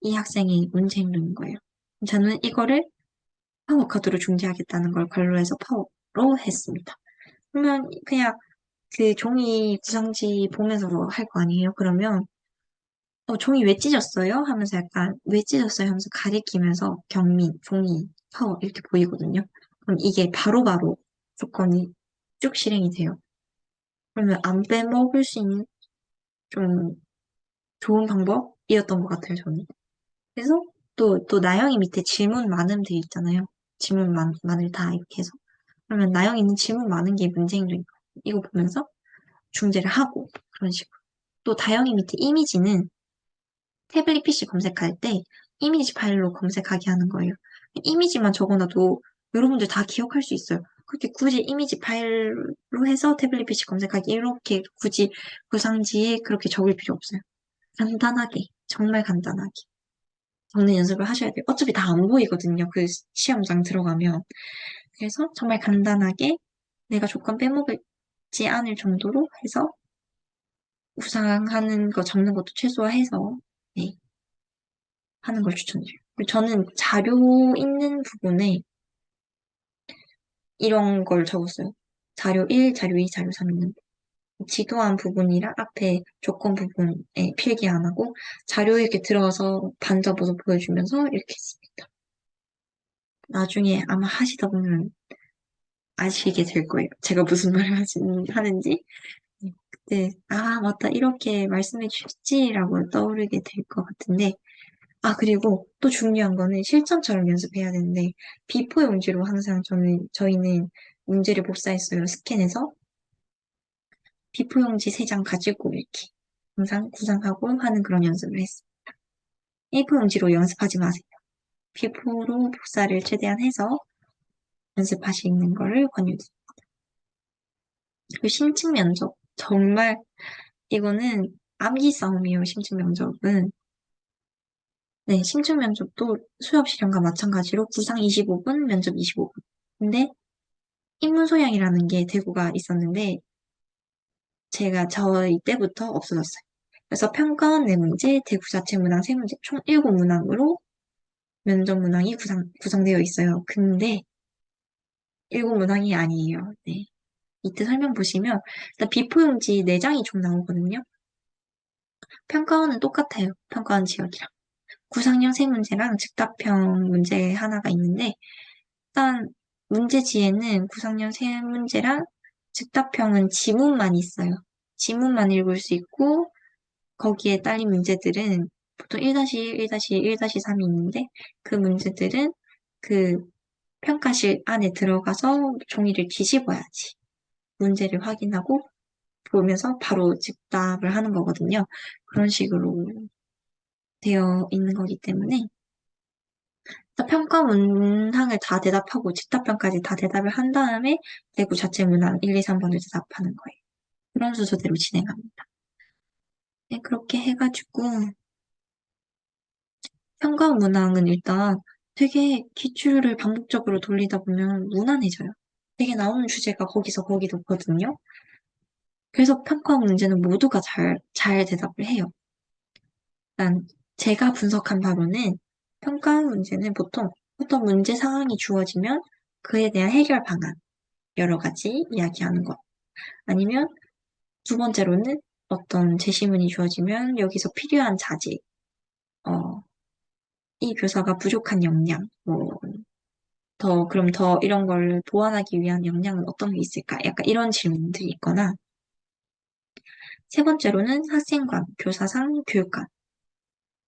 이 학생의 문제행동인 거예요. 저는 이거를 파워카드로 중재하겠다는 걸 관로해서 파워로 했습니다. 그러면 그냥 그 종이 구성지 보면서 할 거 아니에요? 그러면 종이 왜 찢었어요? 하면서 약간 왜 찢었어요? 하면서 가리키면서 경민, 종이, 파워 이렇게 보이거든요. 그럼 이게 바로바로 조건이 쭉 실행이 돼요. 그러면 안 빼먹을 수 있는 좀 좋은 방법이었던 것 같아요, 저는. 그래서 또 나영이 밑에 질문 많음 돼 있잖아요. 질문 많을 다 이렇게 해서. 그러면 나영이는 질문 많은 게 문제행동이고 이거 보면서 중재를 하고 그런 식으로. 또 다영이 밑에 이미지는 태블릿 PC 검색할 때 이미지 파일로 검색하게 하는 거예요. 이미지만 적어놔도 여러분들 다 기억할 수 있어요. 그렇게 굳이 이미지 파일로 해서 태블릿 PC 검색하기 이렇게 굳이 구상지에 그렇게 적을 필요 없어요. 간단하게, 정말 간단하게. 적는 연습을 하셔야 돼요. 어차피 다 안 보이거든요. 그 시험장 들어가면. 그래서 정말 간단하게 내가 조건 빼먹지 않을 정도로 해서 구상하는 거 적는 것도 최소화해서 네, 하는 걸 추천드려요. 그리고 저는 자료 있는 부분에 이런 걸 적었어요. 자료 1, 자료 2, 자료 3 있는 거. 지도한 부분이랑 앞에 조건 부분에 필기 안 하고 자료 이렇게 들어가서 반 접어서 보여주면서 이렇게 했습니다. 나중에 아마 하시다 보면 아시게 될 거예요. 제가 무슨 말을 하는지. 그때, 아, 맞다. 이렇게 말씀해 주셨지라고 떠오르게 될 것 같은데, 아, 그리고 또 중요한 거는 실전처럼 연습해야 되는데, 비포 용지로 항상 저희는 문제를 복사했어요. 스캔해서. 비포 용지 3장 가지고 이렇게 항상 구상하고 하는 그런 연습을 했어요. A4 용지로 연습하지 마세요. 비포로 복사를 최대한 해서 연습하시는 거를 권유드립니다. 그 심층 면접, 정말 이거는 암기 싸움이에요, 심층 면접은. 네, 심층 면접도 수업 시간과 마찬가지로 구상 25분, 면접 25분. 근데 인문 소양이라는 게 대구가 있었는데 제가 저희 때부터 없어졌어요. 그래서 평가원 4문제, 대구 자체 문항 3문제, 총 7문항으로 면접 문항이 구성되어 있어요. 근데 7문항이 아니에요. 네. 이때 설명 보시면 일단 비포용지 4장이 총 나오거든요. 평가원은 똑같아요. 평가원 지역이랑. 구상형 3문제랑 즉답형 문제 하나가 있는데 일단 문제지에는 구상형 3문제랑 즉답형은 지문만 있어요. 지문만 읽을 수 있고 거기에 딸린 문제들은 보통 1-1, 1-1, 1-3이 있는데 그 문제들은 그 평가실 안에 들어가서 종이를 뒤집어야지 문제를 확인하고 보면서 바로 즉답을 하는 거거든요. 그런 식으로 되어 있는 거기 때문에 평가 문항을 다 대답하고 즉답편까지 다 대답을 한 다음에 대구 자체 문항 1, 2, 3번을 대답하는 거예요. 그런 순서대로 진행합니다. 네, 그렇게 해가지고 평가 문항은 일단 되게 기출을 반복적으로 돌리다 보면 무난해져요. 되게 나오는 주제가 거기서 거기 높거든요. 그래서 평가 문제는 모두가 잘 대답을 해요. 일단 제가 분석한 바로는 평가 문제는 보통 어떤 문제 상황이 주어지면 그에 대한 해결 방안 여러 가지 이야기하는 것. 아니면 두 번째로는 어떤 제시문이 주어지면 여기서 필요한 자질, 어, 이 교사가 부족한 역량, 그럼 더 이런 걸 보완하기 위한 역량은 어떤 게 있을까? 약간 이런 질문들이 있거나, 세 번째로는 학생관, 교사상, 교육관.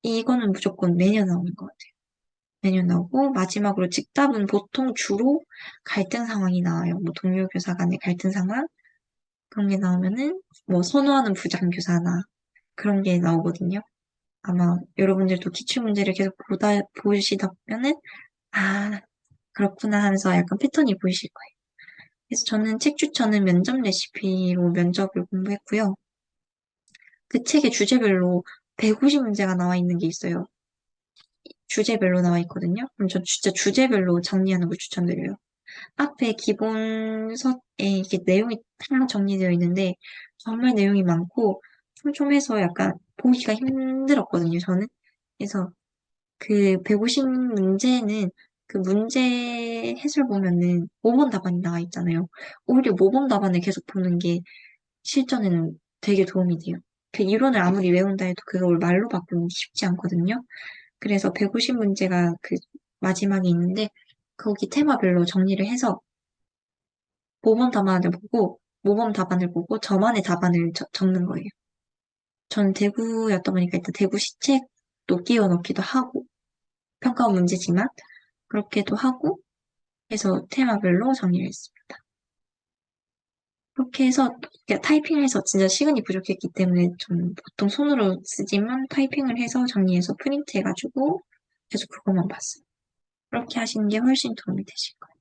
이거는 무조건 매년 나오는 것 같아요. 매년 나오고, 마지막으로 즉답은 보통 주로 갈등 상황이 나와요. 뭐 동료 교사 간의 갈등 상황, 그런 게 나오면은, 뭐 선호하는 부장교사나 그런 게 나오거든요. 아마 여러분들도 기출문제를 계속 보시다 보면은, 아, 그렇구나 하면서 약간 패턴이 보이실 거예요. 그래서 저는 책 추천은 면접 레시피로 면접을 공부했고요. 그 책의 주제별로 150문제가 나와 있는 게 있어요. 주제별로 나와 있거든요. 그럼 전 진짜 주제별로 정리하는 걸 추천드려요. 앞에 기본서에 이렇게 내용이 다 정리되어 있는데 정말 내용이 많고 촘촘해서 약간 보기가 힘들었거든요, 저는. 그래서 그 150문제는 그 문제 해설 보면은 모범 답안이 나와 있잖아요. 오히려 모범 답안을 계속 보는 게 실전에는 되게 도움이 돼요. 그 이론을 아무리 외운다 해도 그걸 말로 바꾸는 게 쉽지 않거든요. 그래서 150문제가 그 마지막에 있는데 거기 테마별로 정리를 해서 모범 답안을 보고 저만의 답안을 적는 거예요. 전 대구였다 보니까 일단 대구 시책도 끼워 넣기도 하고 평가원 문제지만 그렇게도 하고 해서 테마별로 정리를 했습니다. 그렇게 해서 그러니까 타이핑해서 진짜 시간이 부족했기 때문에 좀 보통 손으로 쓰지만 타이핑을 해서 정리해서 프린트해가지고 계속 그것만 봤어요. 그렇게 하시는 게 훨씬 도움이 되실 거예요.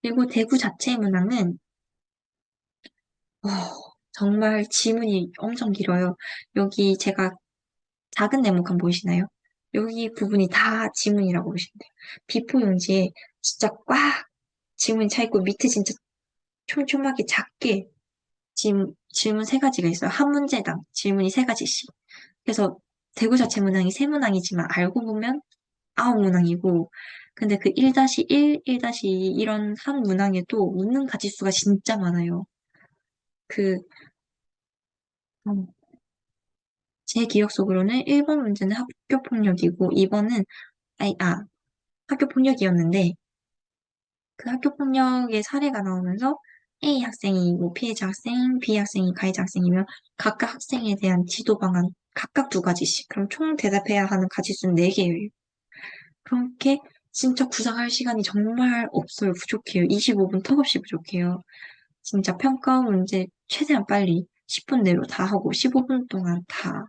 그리고 대구 자체 문항은 어, 정말 지문이 엄청 길어요. 여기 제가 작은 네모칸 보이시나요? 여기 부분이 다 지문이라고 보시면 돼요. 비포 용지에 진짜 꽉 지문이 차 있고 밑에 진짜 촘촘하게 작게 질문 3가지가 있어요. 한 문제당 질문이 3가지씩. 그래서 대구 자체 문항이 3문항이지만 알고 보면 9문항이고 근데 그 1-1, 1-2 이런 한 문항에도 묻는 가지수가 진짜 많아요. 그, 음, 제 기억 속으로는 1번 문제는 학교폭력이고 2번은, 학교폭력이었는데 그 학교폭력의 사례가 나오면서 A 학생이 뭐 피해자 학생, B 학생이 가해자 학생이면 각각 학생에 대한 지도 방안 각각 2가지씩. 그럼 총 대답해야 하는 가지수는 4개예요. 그렇게 진짜 구상할 시간이 정말 없어요. 부족해요. 25분 턱없이 부족해요. 진짜 평가 문제 최대한 빨리 10분 내로 다 하고 15분 동안 다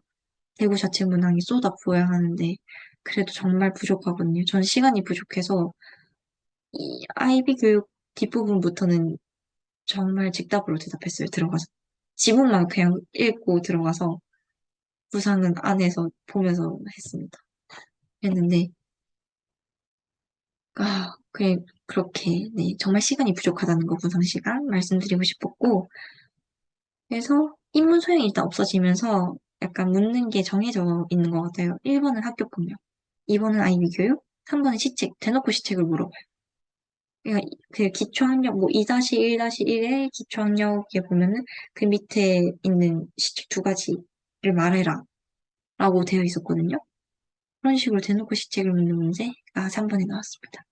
대구 자체 문항이 쏟아 부어야 하는데 그래도 정말 부족하거든요. 전 시간이 부족해서 이 아이비 교육 뒷부분부터는 정말 즉답으로 대답했어요. 들어가서. 지문만 그냥 읽고 들어가서 구상은 안에서 보면서 했습니다. 했는데 그렇게 네, 정말 시간이 부족하다는 거 구상 시간 말씀드리고 싶었고 그래서 인문 소양이 일단 없어지면서 약간 묻는 게 정해져 있는 것 같아요. 1번은 학교 폭력, 2번은 아이비 교육, 3번은 시책, 대놓고 시책을 물어봐요. 그러니까 그 기초학력 뭐 2-1-1의 기초학력에 보면은 그 밑에 있는 시책 두 가지를 말해라 라고 되어 있었거든요. 그런 식으로 대놓고 시책을 묻는 문제가 3번에 나왔습니다.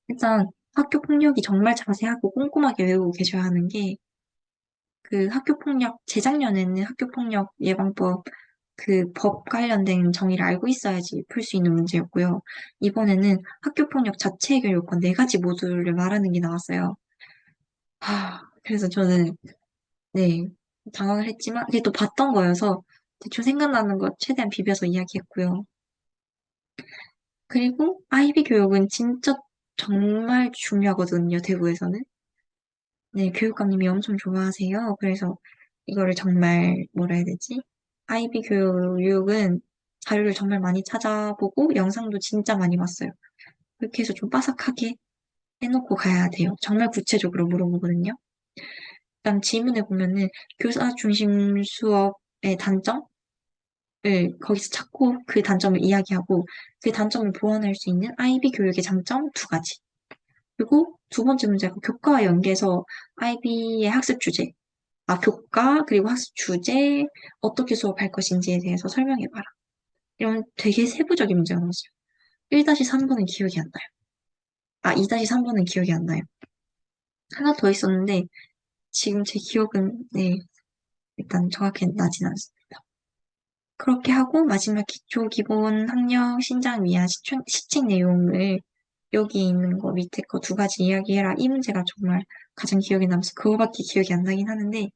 일단 학교 폭력이 정말 자세하고 꼼꼼하게 외우고 계셔야 하는 게 그 학교 폭력 재작년에는 학교 폭력 예방법 그 법 관련된 정의를 알고 있어야지 풀 수 있는 문제였고요. 이번에는 학교 폭력 자체 해결 요건 네 가지 모듈을 말하는 게 나왔어요. 그래서 저는 네 당황을 했지만 이게 또 봤던 거여서 대충 생각나는 것 최대한 비벼서 이야기했고요. 그리고 아이비 교육은 진짜 정말 중요하거든요, 대구에서는. 네, 교육감님이 엄청 좋아하세요. 그래서 이거를 정말 뭐라 해야 되지? 아이비 교육은 자료를 정말 많이 찾아보고 영상도 진짜 많이 봤어요. 그렇게 해서 좀 빠삭하게 해놓고 가야 돼요. 정말 구체적으로 물어보거든요. 그다음 지문에 보면은 교사 중심 수업의 단점을 거기서 찾고 그 단점을 이야기하고 그 단점을 보완할 수 있는 아이비 교육의 장점 두 가지. 그리고 두 번째 문제가 교과와 연계해서 아이비의 학습 주제, 교과, 그리고 학습 주제, 어떻게 수업할 것인지에 대해서 설명해봐라. 이런 되게 세부적인 문제가 나왔어요. 1-3번은 기억이 안 나요. 2-3번은 기억이 안 나요. 하나 더 있었는데, 지금 제 기억은, 네, 일단 정확히 나진 않습니다. 그렇게 하고, 마지막 기초, 기본, 학력, 신장, 위안, 시책 내용을 여기 있는 거, 밑에 거 두 가지 이야기해라. 이 문제가 정말 가장 기억에 남아서 그거밖에 기억이 안 나긴 하는데,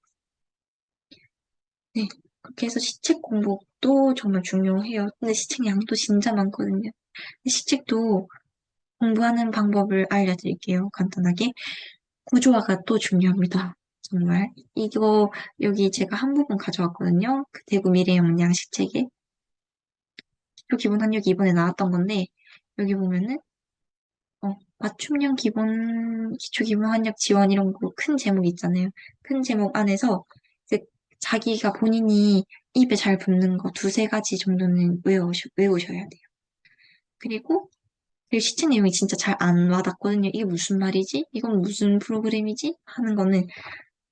네. 그렇게 해서 시책 공부도 정말 중요해요. 근데 시책 양도 진짜 많거든요. 근데 시책도 공부하는 방법을 알려드릴게요. 간단하게. 구조화가 또 중요합니다. 정말. 이거, 여기 제가 한 부분 가져왔거든요. 그 대구 미래역량 시책에. 기초 기본 학력이 이번에 나왔던 건데, 여기 보면은, 맞춤형 기초 기본 학력 지원 이런 거 큰 제목 있잖아요. 큰 제목 안에서 이제 자기가 본인이 입에 잘 붙는 거 두세 가지 정도는 외우셔야 돼요. 그리고 그 시책 내용이 진짜 잘 안 와닿거든요. 이게 무슨 말이지? 이건 무슨 프로그램이지? 하는 거는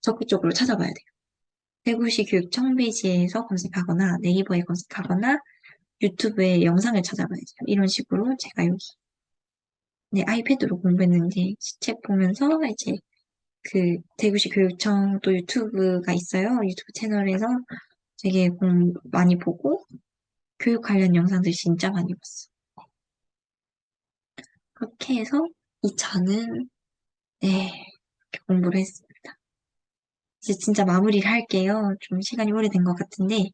적극적으로 찾아봐야 돼요. 대구시 교육청 홈페이지에서 검색하거나 네이버에 검색하거나 유튜브에 영상을 찾아봐야죠. 이런 식으로 제가 여기 네, 아이패드로 공부했는데 시책 보면서 이제 그 대구시 교육청 또 유튜브가 있어요. 유튜브 채널에서 되게 많이 보고 교육 관련 영상들 진짜 많이 봤어요. 그렇게 해서 이 차는 네, 이렇게 공부를 했습니다. 이제 진짜 마무리를 할게요. 좀 시간이 오래된 것 같은데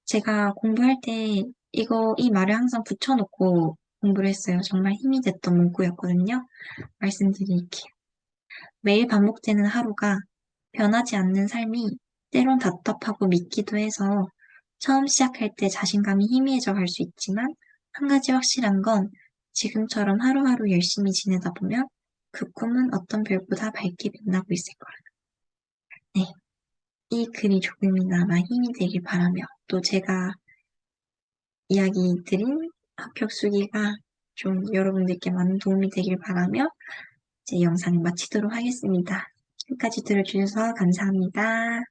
제가 공부할 때 이 말을 항상 붙여놓고 공부를 했어요. 정말 힘이 됐던 문구였거든요. 말씀드릴게요. 매일 반복되는 하루가 변하지 않는 삶이 때론 답답하고 믿기도 해서 처음 시작할 때 자신감이 희미해져 갈 수 있지만 한 가지 확실한 건 지금처럼 하루하루 열심히 지내다 보면 그 꿈은 어떤 별보다 밝게 빛나고 있을 거라. 네. 이 글이 조금이나마 힘이 되길 바라며 또 제가 이야기 드린 합격 수기가 좀 여러분들께 많은 도움이 되길 바라며 제 영상을 마치도록 하겠습니다. 끝까지 들어주셔서 감사합니다.